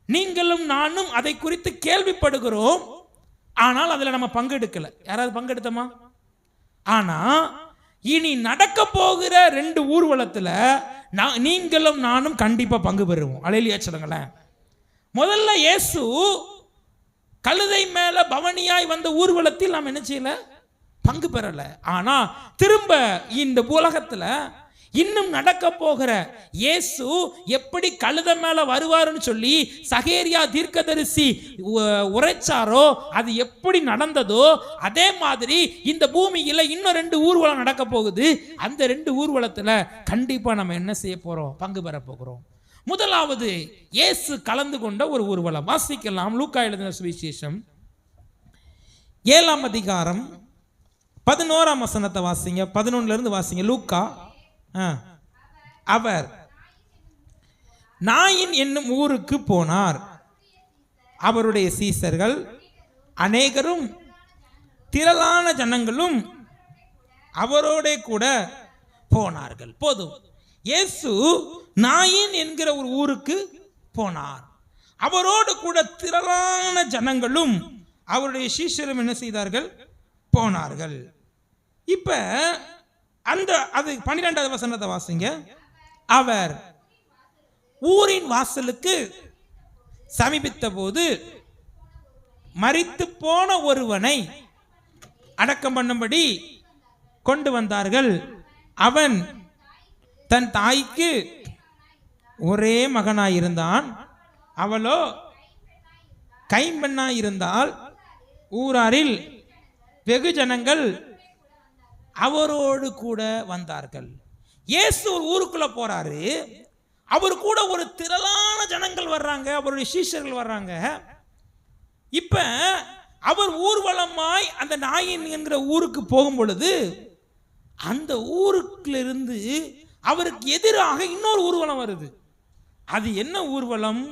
நீங்களும் நானும் அதை குறித்து கேள்விப்படுகிறோம். ஆனால் அதுல நம்ம பங்கெடுக்கல. யாராவது பங்கெடுத்தமா? ஆனா இனி நடக்க போகிற 2 ஊர்வலத்துல நீங்களும் நானும் கண்டிப்பா பங்கு பெறுவோம். அல்லேலூயா சொல்லுங்களேன். முதல்ல இயேசு கழுதை மேல பவனியாய் வந்த ஊர்வலத்தில் நாம் என்ன செய்யல? பங்கு பெறல. ஆனா திரும்ப இந்த உலகத்துல இன்னும் நடக்க போகிற இயேசு எப்படி கழுதை மேல வருவாருன்னு சொல்லி சகேரியா தீர்க்கதரிசி உரைச்சாரோ, அது எப்படி நடந்ததோ அதே மாதிரி இந்த பூமியில இன்னும் 2 ஊர்வலம் நடக்க போகுது. அந்த 2 ஊர்வலத்துல கண்டிப்பா நம்ம என்ன செய்ய போறோம்? பங்கு பெற போகிறோம். முதலாவது இயேசு கலந்து கொண்ட ஒரு ஊர்வலம். வாசிக்கலாம். லூக்கா எழுதின சுவிசேஷம் 7ஆம் அதிகாரம் 11ஆம் வசனத்தை வாசிங்க. 11ல இருந்து வாசிங்க. லூக்கா. அவர் நாயின் என்னும் ஊருக்கு போனார். அவருடைய சீசர்கள் அநேகரும் திரளான ஜனங்களும் அவரோட கூட போனார்கள். போதும். இயேசு நாயின் என்கிற ஒரு ஊருக்கு போனார். அவரோடு கூட திரளான ஜனங்களும் அவருடைய சீஷரும் என்ன செய்தார்கள்? போனார்கள். இப்ப அந்த அது 12வது வசனத்தை வாசிங்க. அவர் ஊரின் வாசலுக்கு சமீபித்த போது மரித்து போன ஒருவனை அடக்கம் பண்ணும்படி கொண்டு வந்தார்கள். அவன் தன் தாய்க்கு ஒரே மகனாயிருந்தான். அவளோ கைம்பெண்ணாயிருந்தால் ஊராரில் வெகு ஜனங்கள் அவரோடு கூட வந்தார்கள். இயேசு ஒரு ஊருக்குள்ள போறாரு. அவர் கூட ஒரு திரளான ஜனங்கள் வர்றாங்க, அவருடைய சீஷர்கள் வர்றாங்க. இப்ப அவர் ஊர்வலமாய் அந்த நாயின் என்கிற ஊருக்கு போகும் பொழுது அந்த ஊருக்குலிருந்து அவருக்கு எதிராக இன்னொரு ஊர்வலம் வருது. அது என்ன ஊர்வலம்?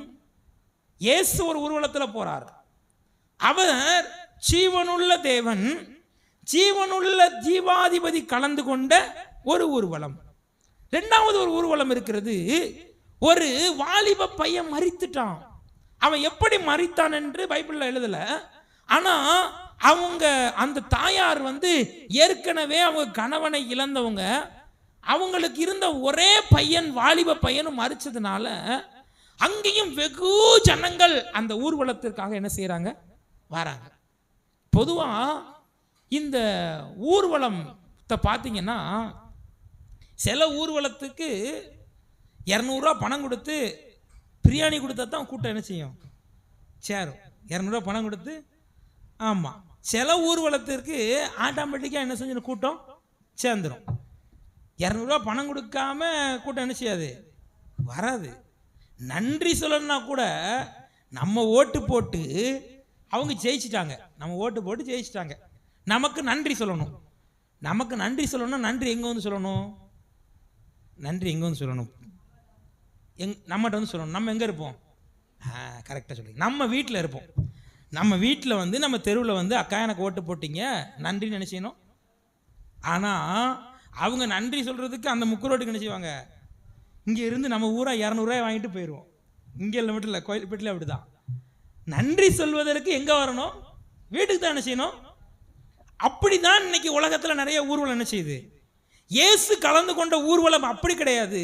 இயேசு ஒரு ஊர்வலத்தில் போறார். அவர் ஜீவனுள்ள தேவன், ஜீவனுள்ள ஜீவாதிபதி கலந்து கொண்ட ஒரு ஊர்வலம். இரண்டாவது ஒரு ஊர்வலம் இருக்கிறது. ஒரு வாலிப பையன் மரித்துட்டான். அவன் எப்படி மரித்தான் என்று பைபிள்ல எழுதல. ஆனா அவங்க அந்த தாயார் ஏற்கனவே அவங்க கணவனை இழந்தவங்க, அவங்களுக்கு இருந்த ஒரே பையன் வாலிப பையனும் மரிச்சதுனால அங்கேயும் வெகு ஜனங்கள் அந்த ஊர்வலத்திற்காக என்ன செய்யறாங்க? வராங்க. பொதுவா இந்த ஊர்வலத்தை பார்த்தீங்கன்னா சில ஊர்வலத்துக்கு 200 ரூபா பணம் கொடுத்து பிரியாணி கொடுத்தா தான் கூட்டம் என்ன செய்யும்? சேரும். 200 ரூபா பணம் கொடுத்து. ஆமாம், சில ஊர்வலத்திற்கு ஆட்டோமேட்டிக்காக என்ன செஞ்சு கூட்டம் சேர்ந்துடும். 200 ரூபா பணம் கொடுக்காம கூட்டம் என்ன செய்யாது? வராது. நன்றி சொல்லணும்னா கூட நம்ம ஓட்டு போட்டு அவங்க ஜெயிச்சிட்டாங்க, நம்ம ஓட்டு போட்டு ஜெயிச்சிட்டாங்க, நமக்கு நன்றி சொல்லணும். நமக்கு நன்றி சொல்லணும்னா நன்றி எங்கே வந்து சொல்லணும்? நன்றி எங்கே வந்து சொல்லணும்? நம்மகிட்ட வந்து சொல்லணும். நம்ம எங்கே இருப்போம்? கரெக்டாக சொல்லி நம்ம வீட்டில் இருப்போம். நம்ம வீட்டில் நம்ம தெருவில் அக்கா எனக்கு ஓட்டு போட்டீங்க நன்றி நினைச்சணும். ஆனால் அவங்க நன்றி சொல்கிறதுக்கு அந்த முக்குரோட்டுக்கு என்ன செய்வாங்க? இங்கே இருந்து நம்ம ஊரா 200 ரூபாய் வாங்கிட்டு போயிடுவோம். இங்கே இல்லை மட்டும் இல்லை, கோயில்பேட்டில் அப்படி தான். நன்றி சொல்வதற்கு எங்கே வரணும்? வீட்டுக்கு தான் என்ன செய்யணும். அப்படி தான் இன்னைக்கு உலகத்தில் நிறைய ஊர்வலம் என்ன செய்யுது. இயேசு கலந்து கொண்ட ஊர்வலம் அப்படி கிடையாது.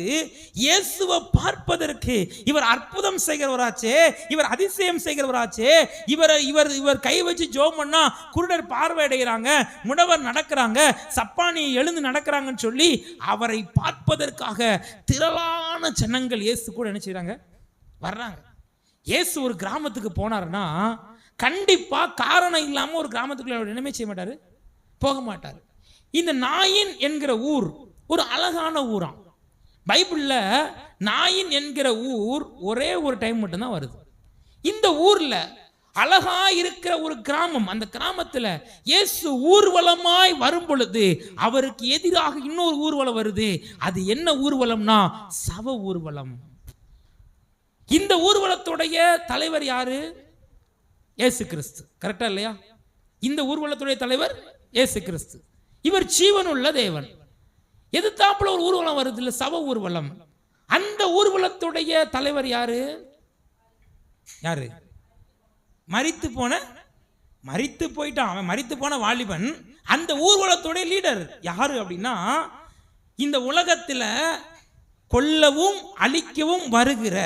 இயேசுவை பார்ப்பதற்கு இவர் அற்புதம் செய்கிறவராச்சே, இவர் அதிசயம் செய்கிறவராச்சே, இவர் கை வச்சு ஜெபம் பண்ணா குருடர் பார்வை அடைகிறாங்க, முடவர் நடக்கிறாங்க, சப்பானி எழுந்து நடக்கிறாங்கன்னு சொல்லி அவரை பார்ப்பதற்காக திரளான ஜனங்கள் இயேசு கூட என்ன செய்றாங்க? வர்றாங்க. இயேசு ஒரு கிராமத்துக்கு போனாருன்னா கண்டிப்பா காரணம் இல்லாம ஒரு கிராமத்துக்குள்ள என்னமே செய்ய மாட்டாரு, போக மாட்டாரு. இந்த நாயின் என்கிற ஊர் ஒரு அழகான ஊராம். பைபிள்ல நாயின் என்கிற ஊர் ஒரே ஒரு டைம் மட்டும்தான் வருது. இந்த ஊர்ல அழகா இருக்கிற ஒரு கிராமம். அந்த கிராமத்துல இயேசு ஊர்வலமாய் வரும் பொழுது அவருக்கு எதிராக இன்னொரு ஊர்வலம் வருது. அது என்ன ஊர்வலம்னா சவ ஊர்வலம். இந்த ஊர்வலத்துடைய தலைவர் யாரு? இயேசு கிறிஸ்து. கரெக்டா இல்லையா? இந்த ஊர்வலத்துடைய தலைவர் இயேசு கிறிஸ்து. இவர் ஜீவனுள்ள தேவன். எதிர்த்தாப்புல ஒரு ஊர்வலம் வருது இல்ல, சவ ஊர்வலம். அந்த ஊர்வலத்துடைய தலைவர் யாரு? யாரு? மரித்து போயிட்டான். அவன் மரித்து போன வாலிபன். அந்த ஊர்வலத்துடைய லீடர் யாரு அப்படின்னா, இந்த உலகத்துல கொல்லவும் அழிக்கவும் வருகிற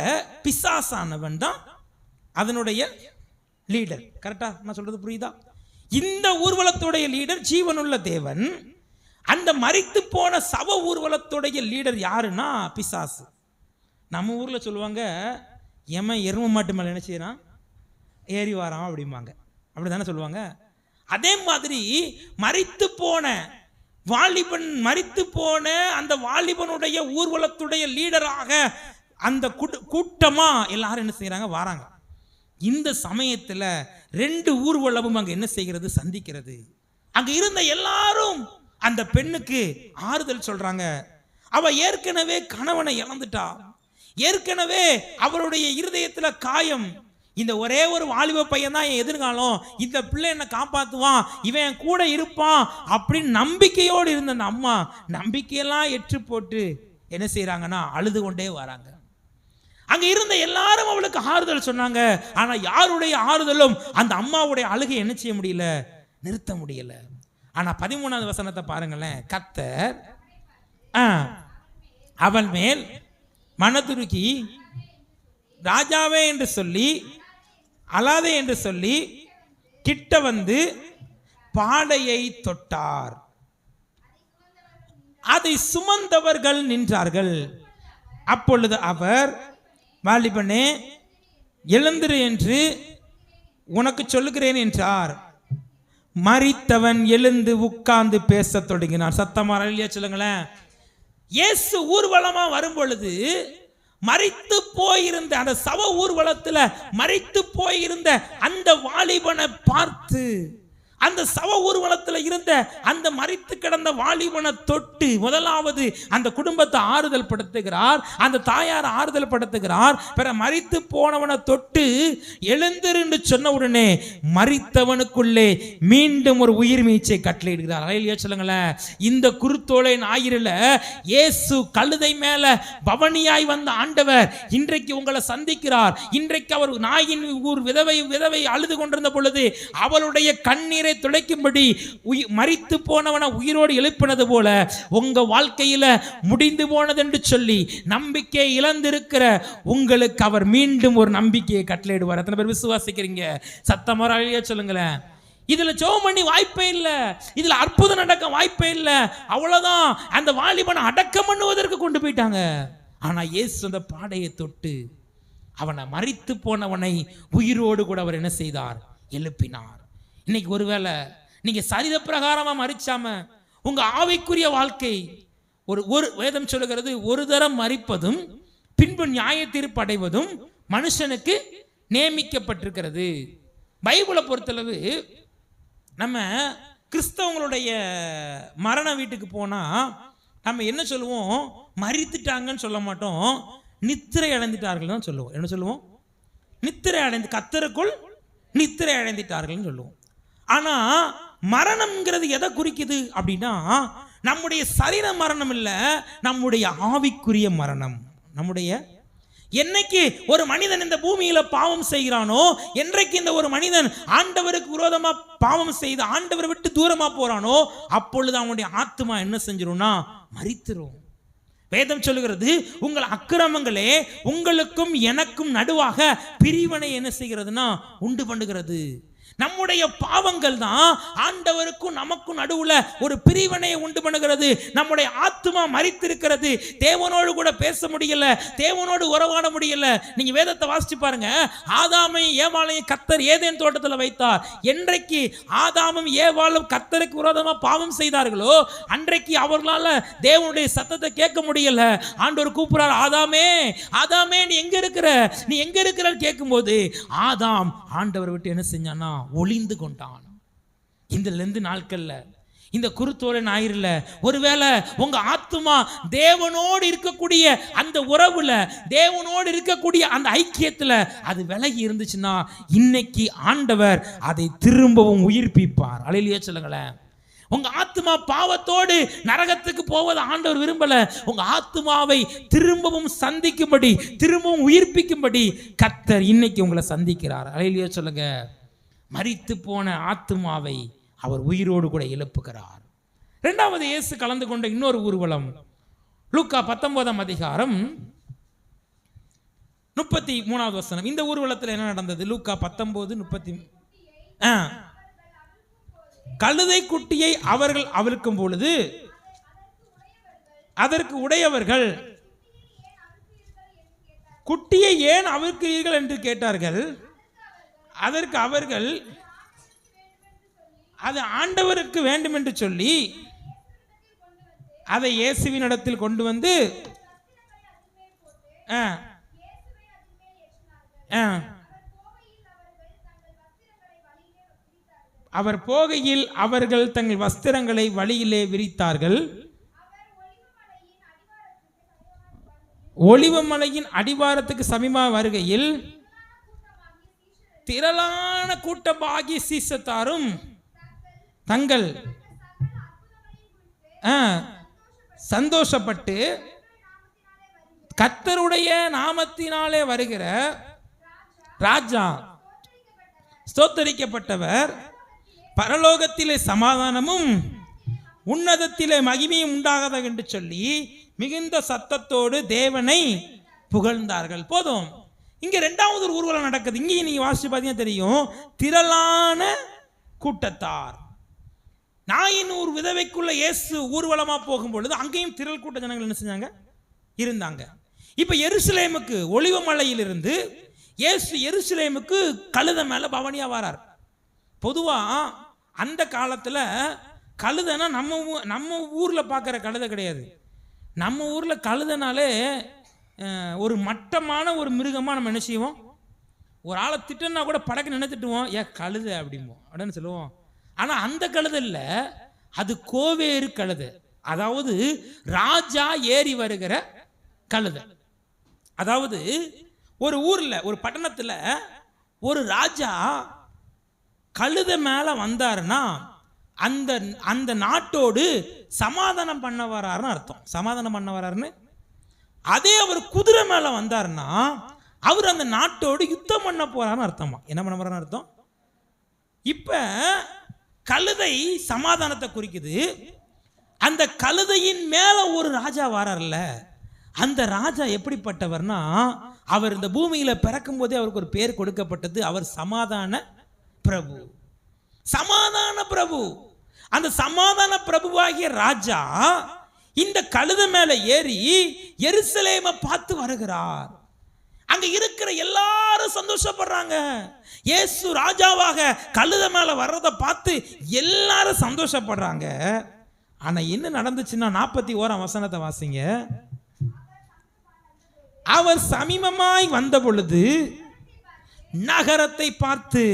பிசாசானவன் தான் அதனுடைய லீடர். கரெக்டா நான் சொல்றது புரியுதா? இந்த ஊர்வலத்துடைய லீடர் ஜீவனுள்ள தேவன். அந்த மரித்து போன சவ ஊர்வலத்துடைய லீடர் யாருன்னா பிசாசு. நம்ம ஊர்ல சொல்லுவாங்க, எமன் எரும மாட்டு மேல என்ன செய்யறான்? ஏறி வாரான் அப்படிம்பாங்க. அப்படிதானே சொல்லுவாங்க. அதே மாதிரி மரித்து போன வாலிபன், மரித்து போன அந்த வாலிபனுடைய ஊர்வலத்துடைய லீடராக அந்த கூட்டமா எல்லாரும் என்ன செய்யறாங்க? வராங்க. இந்த சமயத்துல 2 ஊர்வலமும் அங்க என்ன செய்கிறது? சந்திக்கிறது. அங்க இருந்த எல்லாரும் அந்த பெண்ணுக்கு ஆறுதல் சொல்றாங்க. அவ ஏற்கனவே கணவனை இழந்துட்டா, ஏற்கனவே அவருடைய இருதயத்துல காயம். இந்த ஒரே ஒரு வாலிப பையன் தான் என் எதிர்காலம், இந்த பிள்ளை என்னை காப்பாற்றுவான், இவன் கூட இருப்பான் அப்படின்னு நம்பிக்கையோடு இருந்த அந்த அம்மா நம்பிக்கையெல்லாம் எற்று போட்டு என்ன செய்யறாங்கன்னா அழுது கொண்டே வராங்க. அங்க இருந்த எல்லாரும் அவளுக்கு ஆறுதல் சொன்னாங்க. ஆனா யாருடைய ஆறுதலும் அந்த அம்மாவுடைய அழுகை என்ன செய்ய முடியல, நிறுத்த முடியல. ஆனா 13வது வசனத்தை பாருங்களேன். கர்த்தர் அவள் மேல் மனதுருகி ராஜாவே என்று சொல்லி அழாதே என்று சொல்லி கிட்ட வந்து பாடையை தொட்டார். அதை சுமந்தவர்கள் நின்றார்கள். அப்பொழுது அவர், வாலிபனே எழுந்திரு என்று உனக்கு சொல்லுகிறேன் என்றார். மரித்தவன் எழுந்து உட்கார்ந்து பேச தொடங்கினார். சத்தமா இல்லையா சொல்லுங்களேன். இயேசு ஊர்வலமா வரும் பொழுது மரித்து போயிருந்த அந்த சவ ஊர்வலத்தில் மரித்து போயிருந்த அந்த வாலிபனை பார்த்து, அந்த சவ ஊர்வலத்தில் இருந்த அந்த மரித்து கிடந்த வாலிபனை தொட்டு முதலாவது அந்த குடும்பத்தை ஆறுதல் படுத்துகிறார், அந்த தாயார் ஆறுதல் படுத்துகிறார். பிற மரித்து போனவனை தொட்டு எழுந்திருந்து சொன்ன உடனே மரித்தவனுக்குள்ளே மீண்டும் ஒரு உயிர் மீச்சை கட்டளையிடுகிறார். அலையிலேயே சொல்லுங்களேன். இந்த குருத்தோலை ஞாயிறுல இயேசு கழுதை மேல பவனியாய் வந்த ஆண்டவர் இன்றைக்கு உங்களை சந்திக்கிறார். இன்றைக்கு அவர் நாயின் ஊர் விதவை அழுது கொண்டிருந்த பொழுது அவளுடைய கண்ணீரை துடைக்கும்படி மரித்து போனவனை உயிரோடு எழுப்பினது போல உங்க வாழ்க்கையில முடிந்து போனது என்று சொல்லி நம்பிக்கை இழந்திருக்கிற உங்களுக்கு அவர் மீண்டும் ஒரு நம்பிக்கையை கட்டளையிடுவார். எத்தனை பேர் விசுவாசிக்கிறீங்க? சத்தமா சொல்லுங்களேன். இதுல ஜெபம் பண்ணி வாய்ப்பே இல்லை, இதுல அற்புதம் நடக்க வாய்ப்பே இல்லை. அவ்வளவுதான். அந்த வாலிபனை அடக்கம் பண்ணுவதற்கு கொண்டு போயிட்டாங்க. ஆனா இயேசு அந்த பாடையை தொட்டு அவனை மரித்து போனவனை உயிரோடு கூட அவர் என்ன செய்தார்? எழுப்பினார். இன்னைக்கு ஒருவேளை நீங்க சரீர பிரகாரமா மரிச்சாம உங்க ஆவிக்குரிய வாழ்க்கை ஒரு வேதம் சொல்லுகிறது, ஒரு தரம் மரிப்பதும் பின்பு நியாய தீர்ப்பு அடைவதும் மனுஷனுக்கு நியமிக்கப்பட்டிருக்கிறது. பைபிளை பொறுத்தளவு நம்ம கிறிஸ்தவங்களுடைய மரண வீட்டுக்கு போனா நம்ம என்ன சொல்லுவோம்? மரித்துட்டாங்கன்னு சொல்ல மாட்டோம், நித்திரை அடைந்துட்டார்கள் தான் சொல்லுவோம். என்ன சொல்லுவோம்? நித்திரை அடைந்து, கர்த்தருக்குள் நித்திரை அடைந்துட்டார்கள் சொல்லுவோம். ஆனா மரணம்ங்கிறது எதை குறிக்குது அப்படின்னா, நம்முடைய சரீர மரணம் இல்ல, நம்முடைய ஆவிக்குரிய மரணம். நம்முடைய என்னைக்கு ஒரு மனிதன் இந்த பூமியில பாவம் செய்கிறானோ, என்றைக்கு இந்த ஒரு மனிதன் ஆண்டவருக்கு விரோதமா பாவம் செய்து ஆண்டவரை விட்டு தூரமா போறானோ, அப்பொழுது அவனுடைய ஆத்மா என்ன செஞ்சிரும்னா மரித்திரும். வேதம் சொல்லுகிறது, உங்கள் அக்கிரமங்களே உங்களுக்கும் எனக்கும் நடுவாக பிரிவினை என்ன செய்கிறதுனா உண்டு பண்ணுகிறது. நம்முடைய பாவங்கள் தான் ஆண்டவருக்கும் நமக்கும் நடுவுல ஒரு பிரிவினையை உண்டு பண்ணுகிறது. நம்முடைய ஆத்மா மரித்திருக்கிறது. தேவனோடு கூட பேச முடியல, தேவனோடு உறவாட முடியல. நீங்க வேதத்தை வாசிச்சு பாருங்க. ஆதாமையும் ஏவாளையும் கர்த்தர் ஏதேன் தோட்டத்தில் வைத்தார். என்றைக்கு ஆதாமும் ஏவாளும் கர்த்தருக்கு விரோதமா பாவம் செய்தார்களோ அன்றைக்கு அவர்களால தேவனுடைய சத்தத்தை கேட்க முடியல. ஆண்டவர் கூப்பிடுறார், ஆதாமே ஆதாமே நீ எங்க இருக்கிற, நீ எங்க இருக்கிறன்னு கேட்கும்போது ஆதாம் ஆண்டவர் விட்டு என்ன செஞ்சானா ஒளிந்து கொண்டான். இந்த நாட்கள்ல இந்த குருத்தோலை ஞாயிறுல ஒருவேளை உங்க ஆத்துமா தேவனோடு இருக்கக்கூடிய அந்த உறவுல, தேவனோடு இருக்கக்கூடிய அந்த ஐக்கியத்துல அது விலகி இருந்துச்சுன்னா இன்னைக்கு ஆண்டவர் அதை திரும்பவும் உயிர்ப்பிப்பார். அல்லேலூயா சொல்லுங்களேன். உங்க ஆத்மா பாவத்தோடு நரகத்துக்கு போவதை ஆண்டவர் விரும்பல. உங்க ஆத்மாவை திரும்பவும் சந்திக்கும்படி, திரும்பவும் உயிர்ப்பிக்கும்படி கர்த்தர் இன்னைக்கு உங்களை சந்திக்கிறார். அல்லேலூயா சொல்லுங்க. மரித்து போன ஆத்மாவை அவர் உயிரோடு கூட எழுப்புகிறார். இரண்டாவது இயேசு கலந்து கொண்ட இன்னொரு ஊர்வலம் லூக்கா 19ஆம் அதிகாரம் 33வது வசனம். இந்த ஊர்வலத்தில் என்ன நடந்தது? லூக்கா 19:30. கழுதை குட்டியை அவர்கள் அவிழ்க்கும் பொழுது அதற்கு உடையவர்கள், குட்டியை ஏன் அவிழ்க்கிறீர்கள் என்று கேட்டார்கள். அதற்கு அவர்கள், அது ஆண்டவருக்கு வேண்டும் என்று சொல்லி அதை இயேசுவின் இடத்தில் கொண்டு வந்து அவர் போகையில் அவர்கள் தங்கள் வஸ்திரங்களை வழியிலே விரித்தார்கள். ஒலிவமலையின் அடிவாரத்துக்கு சமீபமாக வருகையில் திரளான கூட்டமாகிய சீசத்தாரும் தங்கள் சந்தோஷப்பட்டு கர்த்தருடைய நாமத்தினாலே வருகிற ராஜா ஸ்தோத்தரிக்கப்பட்டவர், பரலோகத்திலே சமாதானமும் உன்னதத்திலே மகிமையும் உண்டாகத என்று சொல்லி மிகுந்த சத்தத்தோடு தேவனை புகழ்ந்தார்கள். போதும். இங்க இரண்டாவது ஒரு ஊர்வலம் நடக்குது. இங்கே நீங்க வாசிச்சு பார்த்தீங்கன்னா தெரியும், திரளான கூட்டத்தார். நாயினூர் விதவைக்குள்ள இயேசு ஊர்வலமா போகும் பொழுது அங்கேயும் திரள் கூட்ட ஜனங்கள் என்ன செஞ்சாங்க, இருந்தாங்க. இப்ப எருசலேமுக்கு ஒலிவ மலையிலிருந்து இயேசு எருசலேமுக்கு கழுதை மேல பவனியா வரார். பொதுவா அந்த காலத்துல கழுதைனா நம்ம ஊர்ல பார்க்குற கழுதை கிடையாது. நம்ம ஊர்ல கழுதைனாலே ஒரு மட்டமான ஒரு மிருகமா நம்ம என்ன செய்வோம், ஒரு ஆளை திட்டுனா கூட படக்கு நினைத்துட்டுவோம், ஏன் கழுதை அப்படிம்போம் அப்படின்னு சொல்லுவோம். ஆனா அந்த கழுதை இல்லை, அது கோவேறு கழுதை. அதாவது ராஜா ஏறி வருகிற கழுதை. அதாவது ஒரு ஊர்ல ஒரு பட்டணத்துல ஒரு ராஜா கழுதை மேல வந்தாருன்னா அந்த அந்த நாட்டோடு சமாதானம் பண்ண வராருன்னு அர்த்தம். சமாதானம் பண்ண வராருன்னு. அதே அவர் குதிரை மேல வந்தாருன்னா அவர் அந்த நாட்டோடு யுத்தம் பண்ண போறாருன்னு அர்த்தமா. என்ன பண்ண போறாருன்னு அர்த்தம். இப்ப கழுதை சமாதானத்தை குறிக்குது. அந்த கழுதையின் மேல ஒரு ராஜா வரார்ல, அந்த ராஜா எப்படிப்பட்டவர்னா, அவர் இந்த பூமியில பிறக்கும் போதே அவருக்கு ஒரு பேர் கொடுக்கப்பட்டது. அவர் சமாதான பிரபு. சமாதான பிரபு. அந்த சமாதான பிரபுவாகிய ராஜா இந்த கழுதை மேல ஏறி எருசலேமை பார்த்து வருகிறார். அங்க இருக்கிற எல்லாரும் சந்தோஷப்படுறாங்க. இயேசு ராஜாவாக கழுதை மேல வர்றதை பார்த்து எல்லாரும் சந்தோஷப்படுறாங்க. ஆனா என்ன நடந்துச்சுன்னா 41ஆம் வசனத்தை வாசிங்க. அவர் சமீபமாய் வந்த பொழுது நகரத்தை பார்த்து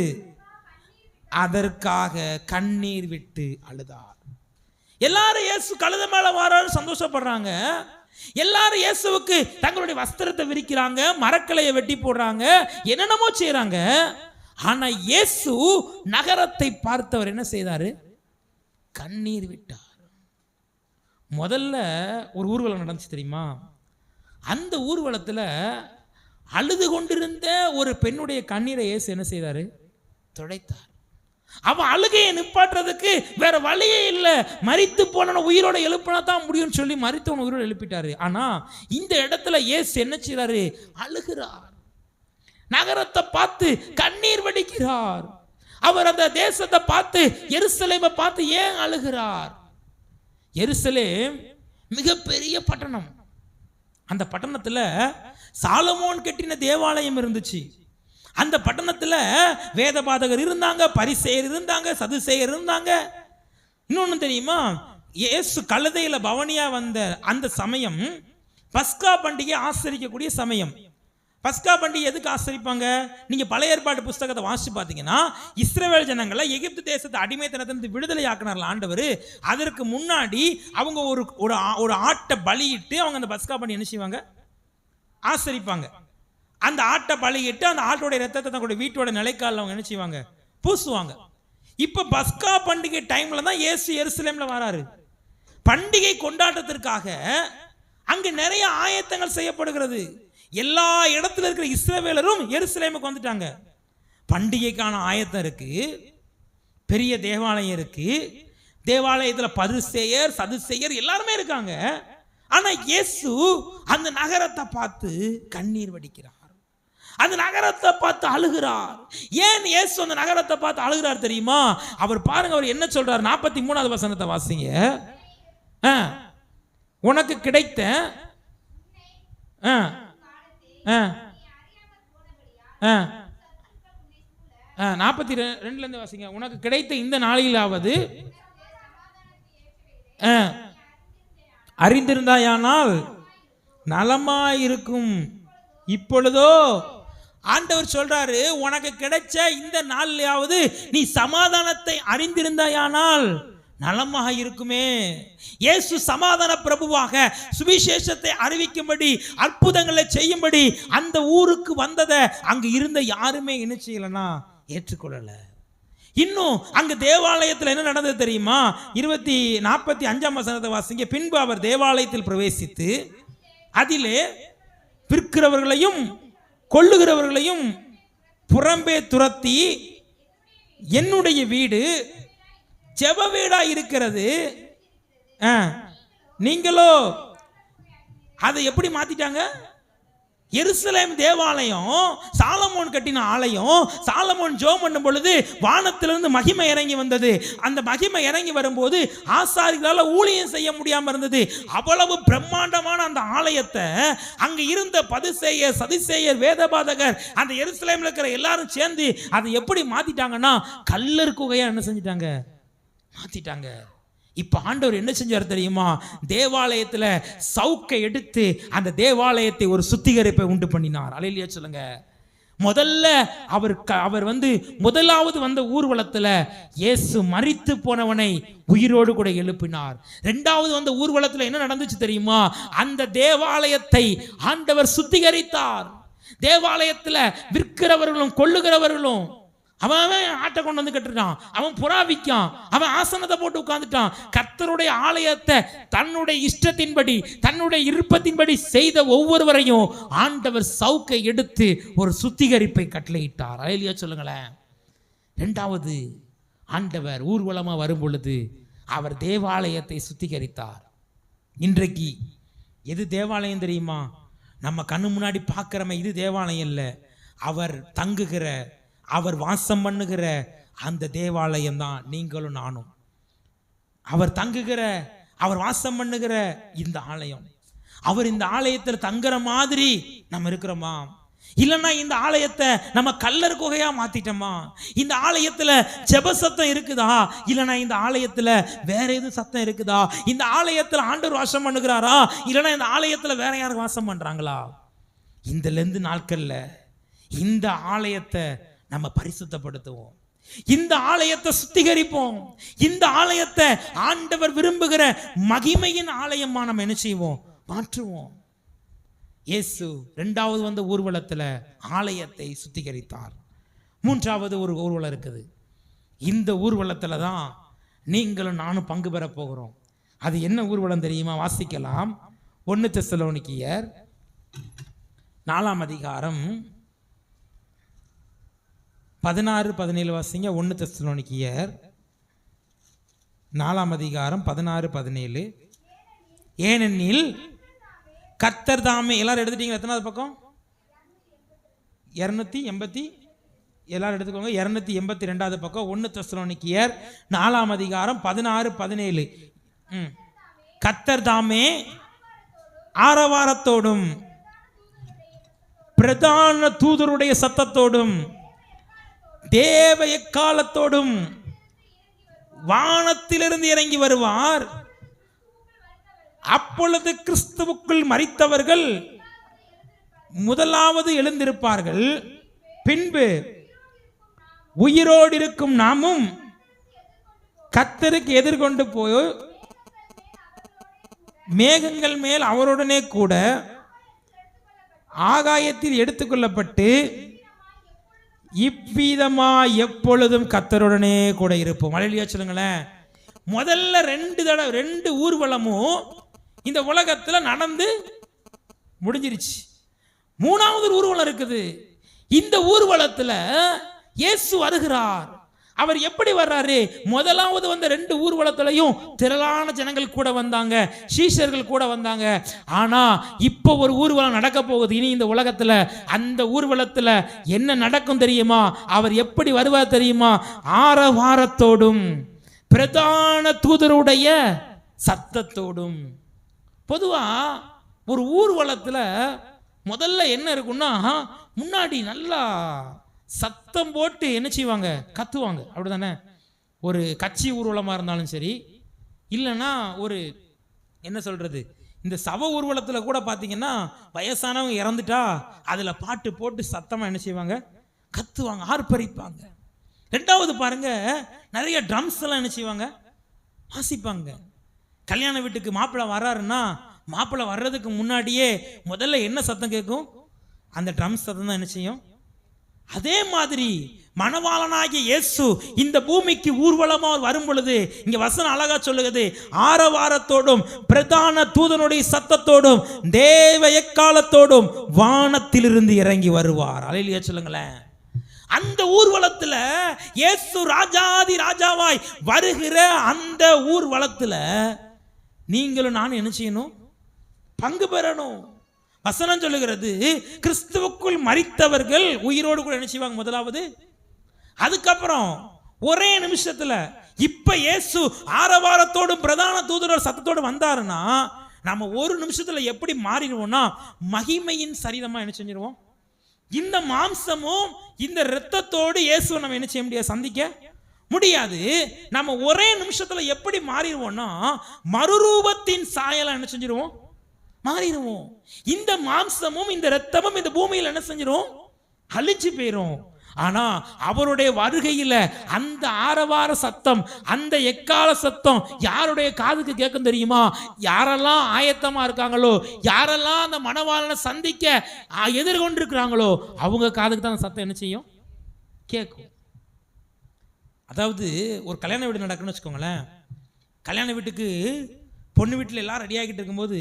அதற்காக கண்ணீர் விட்டு அழுதார். எல்லாரும் இயேசு கழுதை மேல வராரு சந்தோஷப்படுறாங்க. எல்லாரும் இயேசுவுக்கு தங்களுடைய வஸ்திரத்தை விரிக்கிறாங்க, மரக்கலையை வெட்டி போடுறாங்க, என்னென்னமோ செய்யறாங்க. ஆனா இயேசு நகரத்தை பார்த்தவர் என்ன செய்தாரு, கண்ணீர் விட்டார். முதல்ல ஒரு ஊர்வலம் நடந்துச்சு தெரியுமா? அந்த ஊர்வலத்துல அழுது கொண்டிருந்த ஒரு பெண்ணுடைய கண்ணீரை இயேசு என்ன செய்தாரு, துடைத்தார். அவன் அழுகையை நிப்பாட்டுறதுக்கு வேற வழியே இல்லை. மரித்து போன உயிரோட எழுப்பினா தான் முடியும்னு சொல்லி மரித்தவன் உயிரோட எழுப்பிட்டாரு. ஆனா இந்த இடத்துல இயேசு என்ன செய்றாரு, அழுகிறார். நகரத்தை பார்த்து கண்ணீர் வடிக்கிறார். அவர் அந்த தேசத்தை பார்த்து எருசலேமை பார்த்து ஏன் அழுகிறார்? எருசலேம் மிகப்பெரிய பட்டணம். அந்த பட்டணத்துல சாலமோன் கட்டின தேவாலயம் இருந்துச்சு. அந்த பட்டணத்துல வேதபாதகர் இருந்தாங்க, பரிசேயர் இருந்தாங்க, சதுசேயர் இருந்தாங்க. இன்னொன்னு தெரியுமா, இயேசு கழுதையில பவனியா வந்த அந்த சமயம் பஸ்கா பண்டிகை ஆசரிக்கக்கூடிய சமயம். பஸ்கா பண்டிகை எதுக்கு ஆசரிப்பாங்க? நீங்க பழைய ஏற்பாடு புஸ்தகத்தை வாசிச்சு பார்த்தீங்கன்னா, இஸ்ரவேல் ஜனங்களை எகிப்து தேசத்தை அடிமைத்தனத்திலிருந்து விடுதலை ஆக்கினார் ஆண்டவர். அதற்கு முன்னாடி அவங்க ஒரு ஆட்டை பலியிட்டு அவங்க அந்த பஸ்கா பண்டிகை என்ன செய்வாங்க, ஆசரிப்பாங்க. அந்த ஆட்டை பலியிட்டு அந்த ஆட்டோட ரத்தத்தை தங்களுடைய வீட்டோட நிலைக்காலில் அவங்க என்ன செய்வாங்க, பூசுவாங்க. இப்ப பஸ்கா பண்டிகை டைம்ல தான் இயேசு எருசலேம்ல வராரு. பண்டிகை கொண்டாட்டத்திற்காக அங்க நிறைய ஆயத்தங்கள் செய்யப்படுகிறது. எல்லா இடத்துல இருக்கிற இஸ்ரவேலரும் எருசலேமுக்கு வந்துட்டாங்க. பண்டிகைக்கான ஆயத்தம் இருக்கு, பெரிய தேவாலயம் இருக்கு. தேவாலயத்துல பரிசேயர் சதுசேயர் எல்லாருமே இருக்காங்க. ஆனா இயேசு அந்த நகரத்தை பார்த்து கண்ணீர் வடிக்கிறார். அந்த நகரத்தை பார்த்து அழுகிறார். ஏன் இயேசு அந்த நகரத்தை பார்த்து அழுகிறார் தெரியுமா? அவர் பாருங்க, அவர் என்ன சொல்றார். 43வது வசனத்தை வாசிங்க. உனக்கு கிடைத்த 42ல இருந்து வாசிங்க. உனக்கு கிடைத்த இந்த நாளிலாவது அறிந்திருந்தாயானால் நலமாயிருக்கும். இப்பொழுதோ ஆண்டவர் சொல்றாரு, உனக்கு கிடைச்ச இந்த நாளிலாவது நீ சமாதானத்தை அறிந்திருந்தாயானால் நலமாக இருக்குமே. இயேசு சமாதான பிரபுவாக சுவிசேஷத்தை அறிவிக்கும்படி அற்புதங்களை செய்யும்படி அந்த ஊருக்கு வந்ததை அங்கு இருந்த யாருமே என்ன செய்யலனா ஏற்றுக்கொள்ளல. இன்னும் அங்கு தேவாலயத்தில் என்ன நடந்தது தெரியுமா? 45ஆம் வசனத்தை வாசிங்க. பின்பு அவர் தேவாலயத்தில் பிரவேசித்து அதிலே விற்கிறவர்களையும் கொள்ளுகிறவர்களையும் புறம்பே துரத்தி என்னுடைய வீடு ஜெப வீடா இருக்கிறது. நீங்களோ அதை எப்படி மாத்திட்டாங்க? எருசலேம் தேவாலயம், சாலமோன் கட்டின ஆலயம். சாலமோன் ஜெபம் பண்ணும் பொழுது வானத்திலிருந்து மகிமை இறங்கி வந்தது. அந்த மகிமை இறங்கி வரும்போது ஆசாரிகளால் ஊழியம் செய்ய முடியாமல் இருந்தது. அவ்வளவு பிரம்மாண்டமான அந்த ஆலயத்தை அங்க இருந்த பதுசேயர், சதுசேயர், வேதபாதகர், அந்த எருசலேம்ல இருக்கிற எல்லாரும் சேர்ந்து அதை எப்படி மாத்திட்டாங்கன்னா கல்லர் குகையா என்ன செஞ்சிட்டாங்க? மாத்திட்டாங்க. இப்ப ஆண்டவர் என்ன செஞ்சார் தெரியுமா? தேவாலயத்துல சவுக்கை எடுத்து அந்த தேவாலயத்தை ஒரு சுத்திகரிப்பை உண்டு பண்ணினார். அல்லேலூயா சொல்லுங்க. முதல்ல அவர் முதலாவது வந்த ஊர்வலத்துல இயேசு மரித்து போனவனை உயிரோடு கூட எழுப்பினார். இரண்டாவது வந்த ஊர்வலத்துல என்ன நடந்துச்சு தெரியுமா? அந்த தேவாலயத்தை ஆண்டவர் சுத்திகரித்தார். தேவாலயத்துல விற்கிறவர்களும் கொள்ளுகிறவர்களும் அவன் ஆட்டை கொண்டு வந்து கட்டுறான், அவன் புறாவிக்கான், அவன் ஆசனத்தை போட்டு உட்கார்ந்துட்டான். கர்த்தருடைய ஆலயத்தை தன்னுடைய இஷ்டத்தின்படி, தன்னுடைய விருப்பத்தின்படி செய்த ஒவ்வொருவரையும் ஆண்டவர் சவுக்கை எடுத்து ஒரு சுத்திகரிப்பை கட்டளையிட்டார். அல்லேலூயா சொல்லுங்களேன். இரண்டாவது ஆண்டவர் ஊர்வலமா வரும் பொழுது அவர் தேவாலயத்தை சுத்திகரித்தார். இன்றைக்கு எது தேவாலயம் தெரியுமா? நம்ம கண்ணு முன்னாடி பார்க்கிறோமே, இது தேவாலயம் இல்லை. அவர் தங்குகிற, அவர் வாசம் பண்ணுகிற அந்த தேவாலயம் தான் நீங்களும் நானும். அவர் தங்குகிற, அவர் வாசம் பண்ணுகிற இந்த ஆலயம். அவர் இந்த ஆலயத்தில் தங்குற மாதிரி நம்ம இருக்கிறோமா? இல்லைன்னா இந்த ஆலயத்தை நம்ம கல்லர் குகையா மாத்திட்டோமா? இந்த ஆலயத்துல ஜெப சத்தம் இருக்குதா? இல்லைன்னா இந்த ஆலயத்துல வேற எதுவும் சத்தம் இருக்குதா? இந்த ஆலயத்துல ஆண்டவர் வாசம் பண்ணுகிறாரா? இல்லைன்னா இந்த ஆலயத்துல வேற யாரும் வாசம் பண்றாங்களா? இந்த லெந்து நாட்கள்ல இந்த ஆலயத்தை நம்ம பரிசுத்தப்படுத்துவோம், இந்த ஆலயத்தை சுத்திகரிப்போம், இந்த ஆலயத்தை ஆண்டவர் விரும்புகிற மகிமையின் ஆலயமா நம்ம என்ன செய்வோம்? மாற்றுவோம். இயேசு இரண்டாவது வந்த ஊர்வலத்துல ஆலயத்தை சுத்திகரித்தார். மூன்றாவது ஒரு ஊர்வலம் இருக்குது. இந்த ஊர்வலத்துல தான் நீங்களும் நானும் பங்கு பெற போகிறோம். அது என்ன ஊர்வலம் தெரியுமா? வாசிக்கலாம். 1 தெசலோனிக்கேயர் 4ஆம் அதிகாரம் 16-17 வாசிங்க. 1 தெசலோனிக்கேயர் 4ஆம் அதிகாரம் 16-17. ஏனெனில் கர்த்தர் தாமே, எல்லாரும் எடுத்துட்டீங்க? எத்தனாவது பக்கம்? 280. எல்லாரும் எடுத்துக்கோங்க. 282வது பக்கம் 1 தெசலோனிக்கேயர் 4ஆம் அதிகாரம் 16-17. கர்த்தர் தாமே ஆரவாரத்தோடும் பிரதான தூதருடைய சத்தத்தோடும் தேவ எக்காலத்தோடும் வானத்திலிருந்து இறங்கி வருவார். அப்பொழுது கிறிஸ்துவுக்குள் மரித்தவர்கள் முதலாவது எழுந்திருப்பார்கள். பின்பு உயிரோடு இருக்கும் நாமும் கர்த்தருக்கு எதிர்கொண்டு போய் மேகங்கள் மேல் அவருடனே கூட ஆகாயத்தில் எடுத்துக்கொள்ளப்பட்டு இவ்விதமா எப்பொழுதும் கர்த்தருடனே கூட இருப்போம். அல்லேலூயா சொல்லுங்களேன். முதல்ல 2 ஊர்வலமும் இந்த உலகத்துல நடந்து முடிஞ்சிருச்சு. மூணாவது ஊர்வலம் இருக்குது. இந்த ஊர்வலத்துல இயேசு வருகிறார். அவர் எப்படி வர்றாரு? முதலாவது வந்த 2 ஊர்வலத்திலையும் திரளான ஜனங்கள் கூட வந்தாங்க, சீஷர்கள் கூட வந்தாங்க. ஆனா இப்போ ஒரு ஊர்வலம் நடக்க போகுது இனி இந்த உலகத்துல. அந்த ஊர்வலத்துல என்ன நடக்கும் தெரியுமா? அவர் எப்படி வருவார் தெரியுமா? ஆரவாரத்தோடும் பிரதான தூதருடைய சத்தத்தோடும். பொதுவா ஒரு ஊர்வலத்துல முதல்ல என்ன இருக்குன்னா, முன்னாடி நல்லா சத்தம் போட்டு என்ன செய்வாங்க? கத்துவாங்க. அப்படிதானே? ஒரு கட்சி ஊர்வலமாக இருந்தாலும் சரி, இல்லைன்னா ஒரு என்ன சொல்றது, இந்த சவ ஊர்வலத்தில் கூட பார்த்தீங்கன்னா வயசானவங்க இறந்துட்டா அதில் பாட்டு போட்டு சத்தமாக என்ன செய்வாங்க? கத்துவாங்க, ஆர்ப்பரிப்பாங்க. ரெண்டாவது பாருங்க, நிறைய ட்ரம்ஸ் எல்லாம் என்ன செய்வாங்க? வாசிப்பாங்க. கல்யாண வீட்டுக்கு மாப்பிள்ளை வர்றாருன்னா மாப்பிள்ளை வர்றதுக்கு முன்னாடியே முதல்ல என்ன சத்தம் கேட்கும்? அந்த ட்ரம்ஸ் சத்தம் தான் என்ன செய்யும்? அதே மாதிரி மணவாளனாகிய இயேசு இந்த பூமிக்கு ஊர்வலமாக வரும் பொழுது இங்க வசனம் அழகா சொல்லுகிறது, ஆரவாரத்தோடும் பிரதான தூதனுடைய சத்தத்தோடும் தேவ எக்காலத்தோடும் வானத்திலிருந்து இறங்கி வருவார். அல்லேலூயா சொல்லுங்களேன். அந்த ஊர்வலத்துல இயேசு ராஜாதி ராஜாவாய் வருகிற அந்த ஊர்வலத்துல நீங்களும் நான் என்ன செய்யணும்? பங்கு பெறணும். வசனம் சொல்லுகிறது, கிறிஸ்துவுக்குள் மரித்தவர்கள் உயிரோடு கூட என்ன செய்வாங்க? முதலாவது. அதுக்கப்புறம் ஒரே நிமிஷத்துல இப்ப இயேசு ஆரவாரத்தோடும் பிரதான தூதரோட சத்தத்தோடு வந்தாருன்னா நம்ம ஒரு நிமிஷத்துல எப்படி மாறிடுவோம்னா மகிமையின் சரீரமா என்ன செஞ்சிருவோம்? இந்த மாம்சமும் இந்த இரத்தத்தோடு இயேசுவை நம்ம என்ன செய்ய முடியாது? சந்திக்க முடியாது. நம்ம ஒரே நிமிஷத்துல எப்படி மாறிடுவோம்னா மறுரூபத்தின் சாயலா என்ன செஞ்சிருவோம்? மாறிடுவோம். இந்த மாம்சமும் இந்த இரத்தமும் இந்த பூமியில் என்ன செஞ்சிரும்? அழிச்சு போயிரும். ஆனா அவருடைய வருகையில அந்த ஆரவார சத்தம், அந்த எக்கால சத்தம் யாருடைய காதுக்கு கேட்கும் தெரியுமா? யாரெல்லாம் ஆயத்தமா இருக்காங்களோ, யாரெல்லாம் அந்த மணவாளனை சந்திக்க எதிர்கொண்டிருக்கிறாங்களோ அவங்க காதுக்கு தான் சத்தம் என்ன செய்யும்? கேட்கும். அதாவது ஒரு கல்யாண வீடு நடக்குன்னு வச்சுக்கோங்களேன். கல்யாண வீட்டுக்கு பொண்ணு வீட்டில் எல்லாம் ரெடி ஆகிட்டு இருக்கும்போது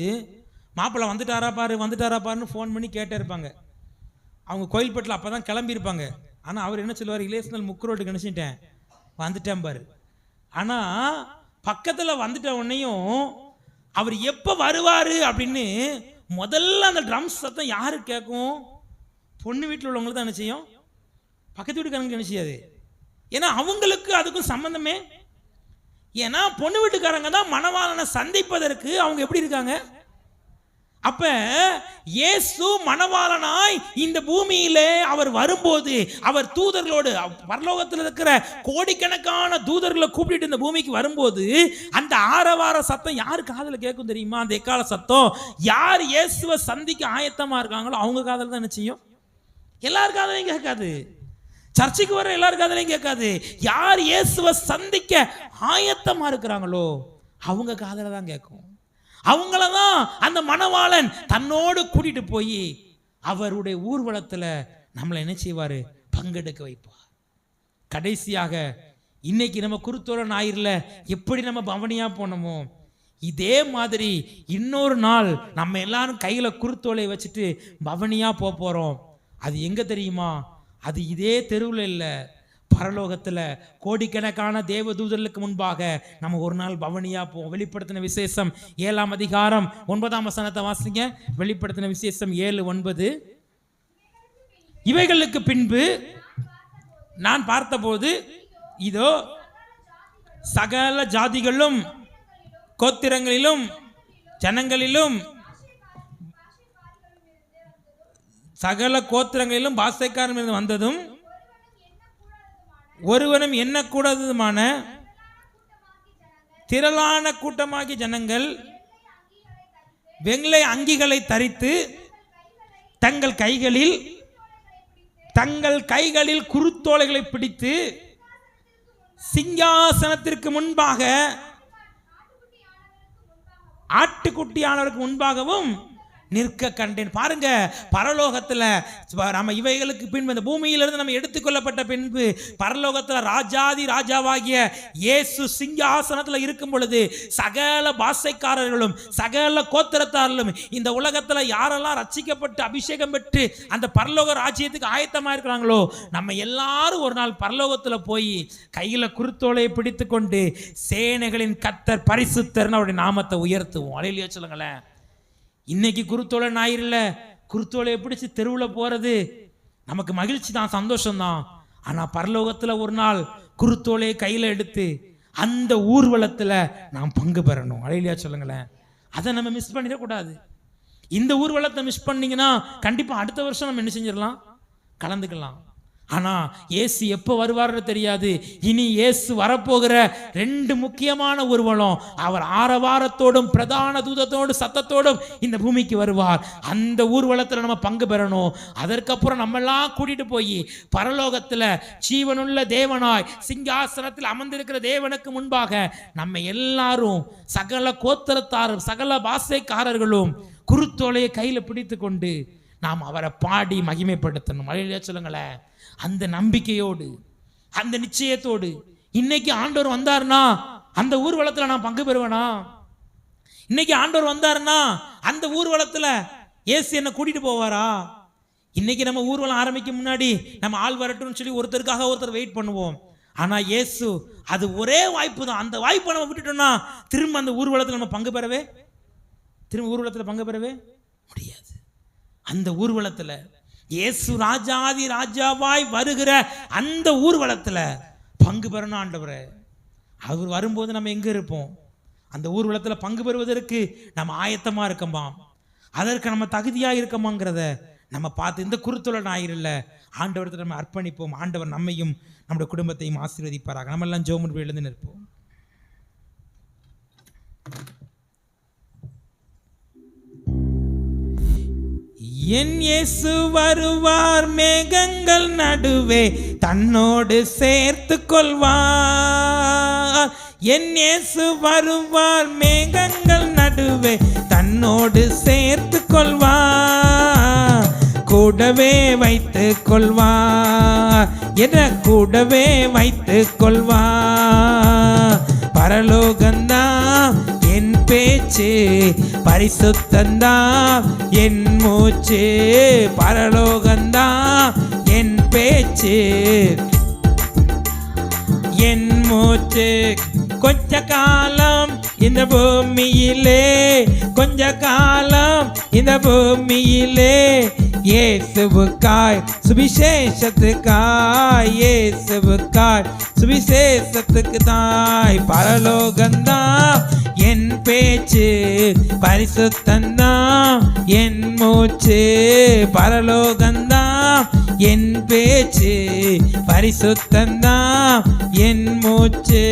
மாப்பிள்ளை வந்துட்டாரா பாருன்னு ஃபோன் பண்ணி கேட்டே இருப்பாங்க. அவங்க கோயில்பட்டில் அப்போ தான் கிளம்பியிருப்பாங்க. ஆனால் அவர் என்ன சொல்லுவார்? இலேசனல் முக்கு ரோட்டுக்கு நினச்சிட்டேன் வந்துட்டேன் பாரு. ஆனால் பக்கத்தில் வந்துட்ட உடனேயும் அவர் எப்போ வருவார் அப்படின்னு முதல்ல அந்த ட்ரம்ஸ் சத்தம் யாரு கேட்கும்? பொண்ணு வீட்டில் உள்ளவங்களுக்கு தான் என்ன செய்யும்? பக்கத்து வீட்டுக்காரங்களுக்கு என்ன செய்யாது? ஏன்னா அவங்களுக்கு அதுக்கும் சம்பந்தமே. ஏன்னா பொண்ணு வீட்டுக்காரங்க தான் மணவாளனை சந்திப்பதற்கு அவங்க எப்படி இருக்காங்க? அப்ப இயேசு மணவாளனாய் இந்த பூமியிலே அவர் வரும்போது அவர் தூதர்களோடு பரலோகத்தில் இருக்கிற கோடிக்கணக்கான தூதர்களை கூப்பிட்டு இந்த பூமிக்கு வரும்போது அந்த ஆரவார சத்தம் யாரு காதுல கேட்கும் தெரியுமா? அந்த எக்கால சத்தம் யார் இயேசுவை சந்திக்க ஆயத்தமா இருக்காங்களோ அவங்க காதுல தான் என்ன செய்யும்? எல்லார் காதுலையும் கேட்காது. சர்ச்சுக்கு வர எல்லார் காதுலையும் கேட்காது. யார் இயேசுவை சந்திக்க ஆயத்தமா இருக்கிறாங்களோ அவங்க காதுல தான் கேட்கும். அவங்களதான் அந்த மணவாளன் தன்னோடு கூட்டிட்டு போய் அவருடைய ஊர்வலத்தில் நம்மளை என்ன செய்வாரு? பங்கெடுக்க வைப்பார். கடைசியாக இன்னைக்கு நம்ம குருத்தோலை ஞாயிறுல எப்படி நம்ம பவனியா போனோமோ இதே மாதிரி இன்னொரு நாள் நம்ம எல்லாரும் கையில குருத்தோலை வச்சுட்டு பவனியா போறோம். அது எங்க தெரியுமா? அது இதே தெருவில் இல்லை, பரலோகத்தில் கோடிக்கணக்கான தேவதூதர்களுக்கு முன்பாக நம்ம ஒரு நாள் பவனியா போவோம். வெளிப்படுத்தின விசேஷம் 7ஆம் அதிகாரம் 9ஆம் வசனத்தை வாசிங்க. வெளிப்படுத்தின விசேஷம் 7:9. இவைகளுக்கு பின்பு நான் பார்த்தபோது இதோ சகல ஜாதிகளும் கோத்திரங்களிலும் ஜனங்களிலும் சகல கோத்திரங்களிலும் பாஷைக்காரன் வந்ததும் ஒருவனும் எண்ணக்கூடாததுமான திரளான கூட்டமாகி ஜனங்கள் வெள்ளை அங்கிகளை தரித்து தங்கள் கைகளில் குருத்தோலைகளை பிடித்து சிங்காசனத்திற்கு முன்பாக ஆட்டுக்குட்டியானவருக்கு முன்பாகவும் நிற்க கண்டேன். பாருங்க, பரலோகத்தில் நம்ம இவைகளுக்கு பின்பு இந்த பூமியிலிருந்து நம்ம எடுத்துக்கொள்ளப்பட்ட பின்பு பரலோகத்தில் ராஜாதி ராஜாவாகிய இயேசு சிங்காசனத்தில் இருக்கும் பொழுது சகல பாஷைக்காரர்களும் சகல கோத்திரத்தாரர்களும் இந்த உலகத்தில் யாரெல்லாம் ரட்சிக்கப்பட்டு அபிஷேகம் பெற்று அந்த பரலோக ராஜ்யத்துக்கு ஆயத்தமாக இருக்கிறாங்களோ நம்ம எல்லாரும் ஒரு நாள் பரலோகத்தில் போய் கையில் குருத்தோலையை பிடித்து கொண்டு சேனைகளின் கர்த்தர் பரிசுத்தர்னு அவருடைய நாமத்தை உயர்த்துவோம். அல்லேலூயா சொல்லுங்களேன். இன்னைக்கு குருத்தோலை ஞாயிறுல குருத்தோலை பிடிச்சி தெருவில் போறது நமக்கு மகிழ்ச்சி தான், சந்தோஷம்தான். ஆனால் பரலோகத்தில் ஒரு நாள் குருத்தோலையை கையில் எடுத்து அந்த ஊர்வலத்தில் நாம் பங்கு பெறணும். அல்லேலூயா சொல்லுங்களேன். அதை நம்ம மிஸ் பண்ணிடக்கூடாது. இந்த ஊர்வலத்தை மிஸ் பண்ணீங்கன்னா கண்டிப்பாக அடுத்த வருஷம் நம்ம என்ன செஞ்சிடலாம்? கலந்துக்கலாம். ஆனால் இயேசு எப்போ வருவார்னு தெரியாது. இனி இயேசு வரப்போகிற 2 முக்கியமான ஊர்வலம். அவர் ஆரவாரத்தோடும் பிரதான தூதத்தோடும் சத்தத்தோடும் இந்த பூமிக்கு வருவார். அந்த ஊர்வலத்தில் நம்ம பங்கு பெறணும். அதற்கப்புறம் நம்மெல்லாம் கூட்டிட்டு போய் பரலோகத்தில் ஜீவனுள்ள தேவனாய் சிங்காசனத்தில் அமர்ந்திருக்கிற தேவனுக்கு முன்பாக நம்ம எல்லாரும் சகல கோத்திரத்தாரும் சகல பாஷைக்காரர்களும் குருத்தோலையை கையில் பிடித்து கொண்டு நாம் அவரை பாடி மகிமைப்படுத்தணும். மழையிலே சொல்லுங்களேன். அந்த நம்பிக்கையோடு, அந்த நிச்சயத்தோடு இன்னைக்கு ஆண்டவர் வந்தாருன்னா அந்த ஊர்வலத்தில் நான் பங்கு பெறுவேனா? இன்னைக்கு ஆண்டவர் வந்தாருன்னா அந்த ஊர்வலத்தில் இயேசு என்ன கூட்டிட்டு போவாரா? இன்னைக்கு நம்ம ஊர்வலம் ஆரம்பிக்க முன்னாடி நம்ம ஆள் வரட்டும்னு சொல்லி ஒருத்தருக்காக ஒருத்தர் வெயிட் பண்ணுவோம். ஆனா இயேசு அது ஒரே வாய்ப்பு தான். அந்த வாய்ப்பை நம்ம விட்டுட்டோம்னா திரும்ப அந்த ஊர்வலத்தில் நம்ம பங்கு பெறவே முடியாது. அந்த ஊர்வலத்தில் இயேசு ராஜாதி ராஜாவாய் வருகிற அந்த ஊர்வலத்தில் பங்கு பெறணும் ஆண்டவரே. அவர் வரும்போது நம்ம எங்க இருப்போம்? அந்த ஊர்வலத்தில் பங்கு பெறுவதற்கு நம்ம ஆயத்தமா இருக்கோமா? அதற்கு நம்ம தகுதியா இருக்கோமாங்கிறத நம்ம பார்த்து இந்த குருத்தொழில் ஞாயிறுல ஆண்டவரத்தில் நம்ம அர்ப்பணிப்போம். ஆண்டவர் நம்மையும் நம்முடைய குடும்பத்தையும் ஆசீர்வதிப்பாராக. நம்ம எல்லாம் ஜெபம் எழுந்து நிற்போம். என் இயேசு வருவார், மேகங்கள் நடுவே தன்னோடு சேர்த்து கொள்வார். என் இயேசு வருவார், மேகங்கள் நடுவே தன்னோடு சேர்த்து கொள்வார். கூடவே வைத்து கொள்வார், என கூடவே வைத்து கொள்வார். பரலோகந்தான் என் பேச்சு, பரிசுத்தந்தான் என் மூச்சு. பரலோகந்தான் என் பேச்சு, என் மூச்சு. கொஞ்ச காலம் இந்த பூமியிலே, கொஞ்ச காலம் இந்த பூமியிலே இயேசுவுக்காய் சுவிசேஷத்துக்காய், இயேசுவுக்காய் சுவிசேஷத்துக்கு தாய். பரலோகந்தான் என் பேச்சு, பரிசுத்தந்தான் என் மூச்சு. பரலோகந்தான் என் பேச்சு, பரிசுத்தந்தான் என் மூச்சு.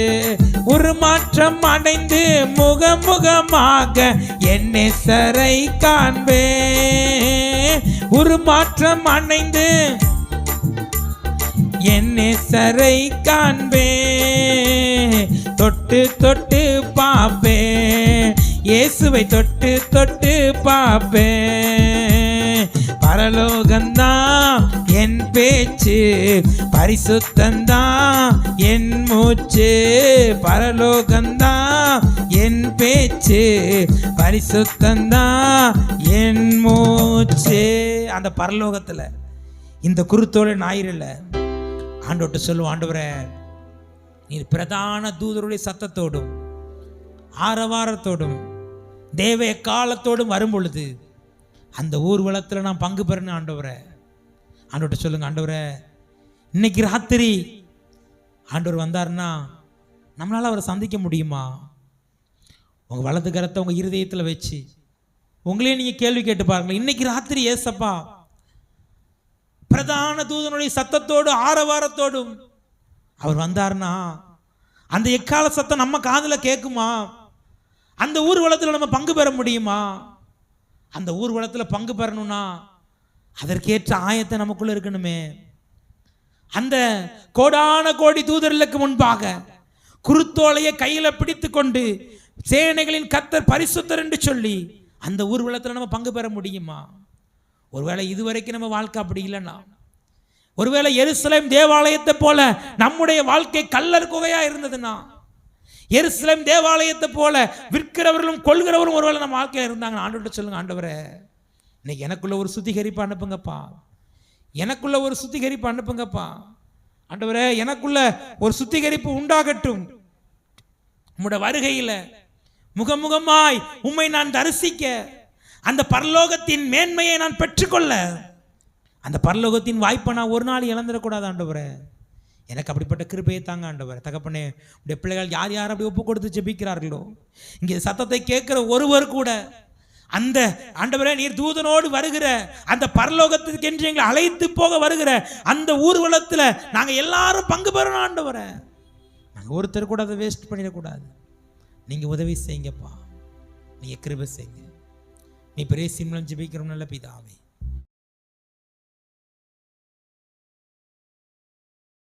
ஒரு மாற்றம் அடைந்து முகமுகமாக என் நேசரை காண்பேன். ஒரு மாற்றம் அடைந்து என் நேசரை காண்பேன். தொட்டு தொட்டு பாப்பேன், இயேசுவை தொட்டு தொட்டு பாப்பேன். பரலோகந்தான் என் பேச்சு, பரிசுத்தந்தான் என் மூச்சு. பரலோகந்தான் என் பேச்சு, பரிசுத்தந்தான் என் மூச்சு. அந்த பரலோகத்தில் இந்த குருத்தொழில் ஞாயிறுல ஆண்டவர்கிட்ட சொல்லுவோம், ஆண்டவரே நீர் பிரதான தூதருடைய சத்தத்தோடும் ஆரவாரத்தோடும் தேவ காலத்தோடும் வரும் பொழுது அந்த ஊர்வலத்தில் நான் பங்கு பெறணும் ஆண்டவரே. ஆண்டவர்கிட்ட சொல்லுங்க, ஆண்டவரே இன்னைக்கு ராத்திரி ஆண்டவர் வந்தாருன்னா நம்மளால அவரை சந்திக்க முடியுமா? உங்க வலது கரத்தை உங்க இருதயத்தில் வச்சு உங்களே நீங்க கேள்வி கேட்டு பாருங்களேன். இன்னைக்கு ராத்திரி ஏசப்பா பிரதான தூதனுடைய சத்தத்தோடு ஆரவாரத்தோடும் அவர் வந்தாருன்னா அந்த எக்கால சத்தம் நம்ம காதுல கேட்குமா? அந்த ஊர்வலத்தில் நம்ம பங்கு பெற முடியுமா? அந்த ஊர்வலத்தில் பங்கு பெறணும்னா அதற்கேற்ற ஆயத்தை நமக்குள்ள இருக்கணுமே. அந்த கோடான கோடி தூதர்களுக்கு முன்பாக குருத்தோலையை கையில பிடித்து கொண்டு சேனைகளின் கர்த்தர் பரிசுத்தர் என்று சொல்லி அந்த ஊர்வலத்தில் நம்ம பங்கு பெற முடியுமா? ஒருவேளை இதுவரைக்கும் நம்ம வாழ்க்கை அப்படி இல்லைன்னா, ஒருவேளை எருசலேம் தேவாலயத்தை போல நம்முடைய வாழ்க்கை கல்லர் குகையா இருந்ததுன்னா, எருசலேம் தேவாலயத்தை போல விற்கிறவர்களும் கொள்கிறவரும் ஒருவேளை நம்ம வாழ்க்கையில் இருந்தாங்க, ஆண்டவர்கிட்ட சொல்லுங்க, ஆண்டவரே இன்னைக்கு எனக்குள்ள ஒரு சுத்திகரிப்பு அனுப்புங்கப்பா, எனக்குள்ள ஒரு சுத்திகரிப்பு அனுப்புங்கப்பா. ஆண்டவரே எனக்குள்ள ஒரு சுத்திகரிப்பு உண்டாகட்டும். உம்முடைய வருகையில் முகமுகமாய் உம்மை நான் தரிசிக்க, அந்த பரலோகத்தின் மேன்மையை நான் பெற்றுக்கொள்ள, அந்த பரலோகத்தின் வாய்ப்பை நான் ஒரு நாள் இழந்துடக்கூடாது ஆண்டவரே. எனக்கு அப்படிப்பட்ட கிருபையை தாங்க ஆண்டவரே. தகப்பனே உடைய பிள்ளைகள் யார் யார் அப்படி ஒப்பு கொடுத்து ஜெபிக்கிறார்களோ, இங்கே சத்தத்தை கேட்கிற ஒருவர் கூட அந்த ஆண்டவரே நீர் தூதனோடு வருகிற அந்த பரலோகத்துக்கு என்று எங்களை அழைத்து போக வருகிற அந்த ஊர்வலத்தில் நாங்கள் எல்லாரும் பங்கு பெறணும் ஆண்டவரே. நாங்கள் ஒருத்தர் கூட அதை வேஸ்ட் பண்ணிடக்கூடாது. நீங்கள் உதவி செய்யுங்கப்பா, நீங்கள் கிருபை செய்யுங்க. நீ பெரிய சிம்லம் ஜெபிக்கிறோம் நல்ல பிதாவே.